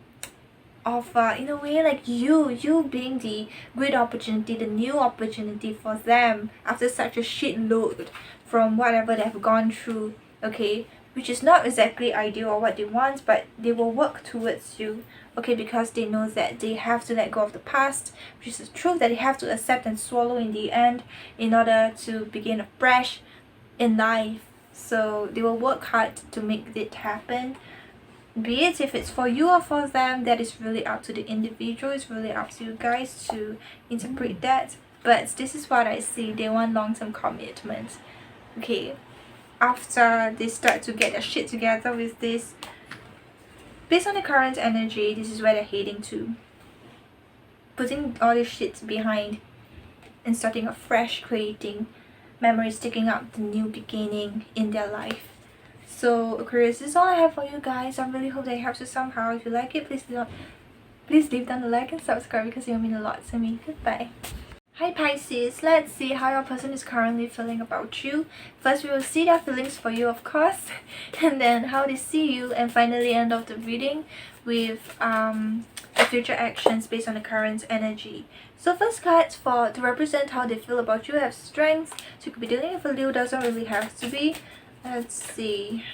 offer, in a way like you being the great opportunity, the new opportunity for them after such a shitload from whatever they've gone through, okay, which is not exactly ideal or what they want, but they will work towards you, okay, because they know that they have to let go of the past, which is the truth that they have to accept and swallow in the end in order to begin afresh in life. So they will work hard to make it happen. Be it if it's for you or for them, that is really up to the individual. It's really up to you guys to interpret that. But this is what I see. They want long-term commitment. Okay. After they start to get their shit together with this, based on the current energy, this is where they're heading to. Putting all this shit behind and starting afresh, creating memories, taking up the new beginning in their life. So Aquarius, this is all I have for you guys. I really hope that it helps you somehow. If you like it, please leave down the like and subscribe because it will mean a lot to me. Goodbye. Hi Pisces, let's see how your person is currently feeling about you. First we will see their feelings for you, of course, and then how they see you, and finally end of the reading with the future actions based on the current energy. So first cards to represent how they feel about you have Strength. So you could be dealing with a Leo, doesn't really have to be. Let's see.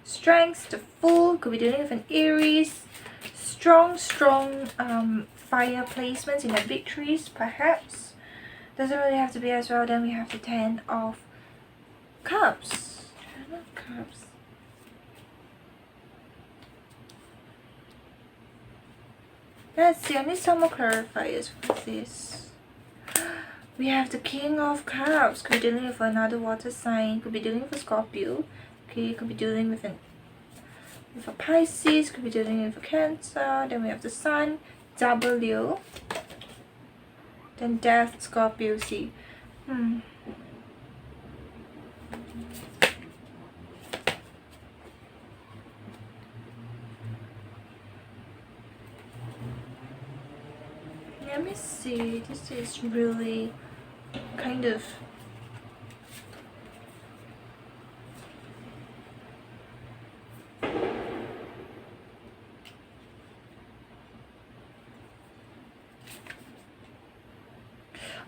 Strength, the Fool, could be dealing with an Aries. Strong fire placements in the big trees, perhaps. Doesn't really have to be as well. Then we have the 10 of Cups. 10 of Cups. Let's see, I need some more clarifiers for this. We have the King of Cups. Could be dealing with another water sign. Could be dealing with a Scorpio. Okay, could be dealing with a Pisces. Could be dealing with a Cancer. Then we have the Sun. W, then Death, Scorpio, see. Let me see, this is really kind of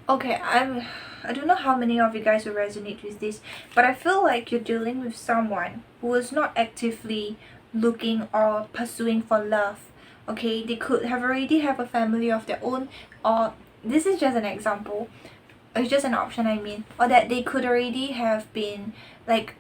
okay. I don't know how many of you guys will resonate with this, but I feel like you're dealing with someone who is not actively looking or pursuing for love. Okay, they could have already have a family of their own, or this is just an example, it's just an option, I mean, or that they could already have been like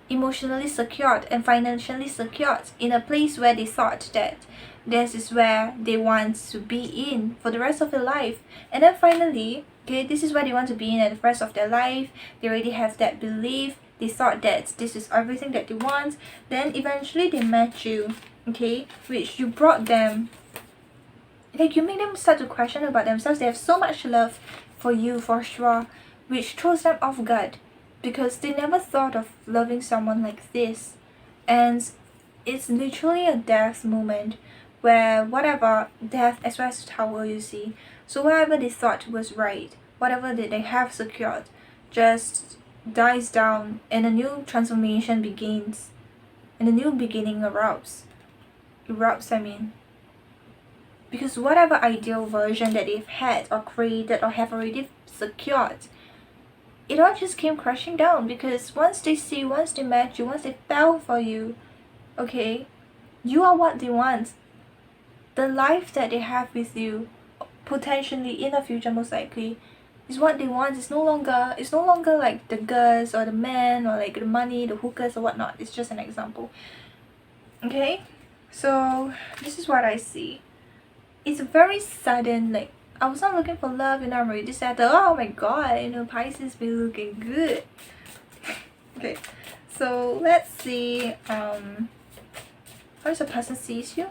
emotionally secured and financially secured in a place where they thought that this is where they want to be in for the rest of their life. And then finally, okay, this is where they want to be in at the rest of their life. They already have that belief. They thought that this is everything that they want. Then eventually they met you, okay, which you brought them. Like, you make them start to question about themselves. They have so much love for you, for sure, which throws them off guard because they never thought of loving someone like this. And it's literally a death moment where whatever death as well as tower, you see, so whatever they thought was right, whatever that they have secured, just dies down and a new transformation begins, and a new beginning erupts, I mean, because whatever ideal version that they've had or created or have already secured, it all just came crashing down. Because once they met you, once they fell for you, okay, you are what they want. The life that they have with you, potentially in the future, most likely, is what they want. It's no longer like the girls or the men or like the money, the hookers or whatnot. It's just an example. Okay, so this is what I see. It's very sudden. Like, I was not looking for love, and I'm already settled. Oh my god, Pisces be looking good. Okay, so let's see how does a person sees you.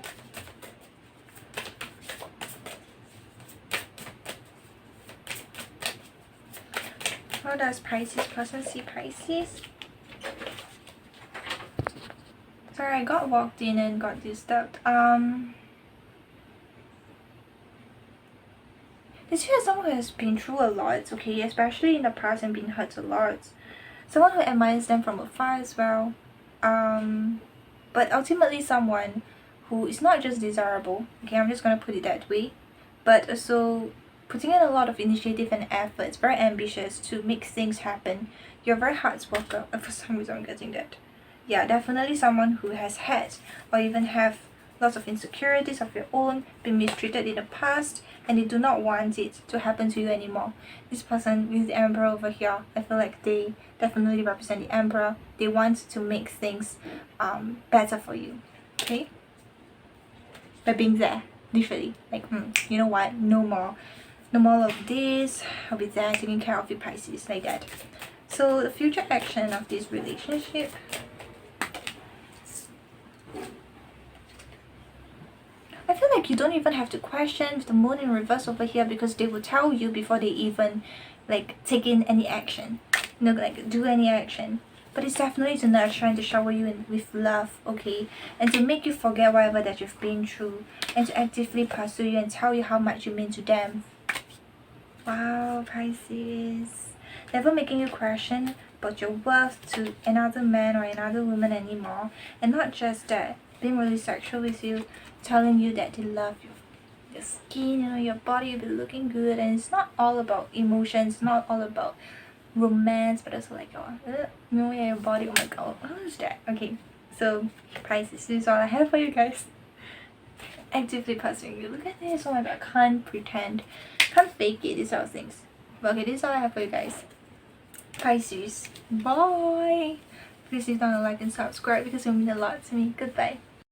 How does Pisces person see Pisces? Sorry, I got walked in and got disturbed. This here is someone who has been through a lot, okay, especially in the past, and been hurt a lot. Someone who admires them from afar as well. But ultimately someone who is not just desirable, okay, I'm just gonna put it that way, but also putting in a lot of initiative and efforts, very ambitious to make things happen. You're a very hard worker. For some reason I'm getting that. Yeah, definitely someone who has had or even have lots of insecurities of your own, been mistreated in the past, and they do not want it to happen to you anymore. This person with the Emperor over here, I feel like they definitely represent the Emperor. They want to make things better for you, okay? By being there, literally, like, you know what, no more of this, I'll be there taking care of you, Pisces, like that. So the future action of this relationship, I feel like you don't even have to question with the moon in reverse over here, because they will tell you before they even like take in any action, like do any action. But it's definitely to nurture and to shower you with love, okay, and to make you forget whatever that you've been through, and to actively pursue you and tell you how much you mean to them. Wow, Pisces, never making you question about your worth to another man or another woman anymore. And not just that, being really sexual with you, telling you that they love your skin, your body will be looking good. And it's not all about emotions, not all about romance, but also like your body. Oh my god, what is that? Okay, so Pisces, this is all I have for you guys. Actively pursuing you. Look at this. Oh my god, can't pretend, can't fake it, these sort of things. But okay, this is all I have for you guys. Pisces, bye. Please leave down a like and subscribe because it will mean a lot to me. Goodbye.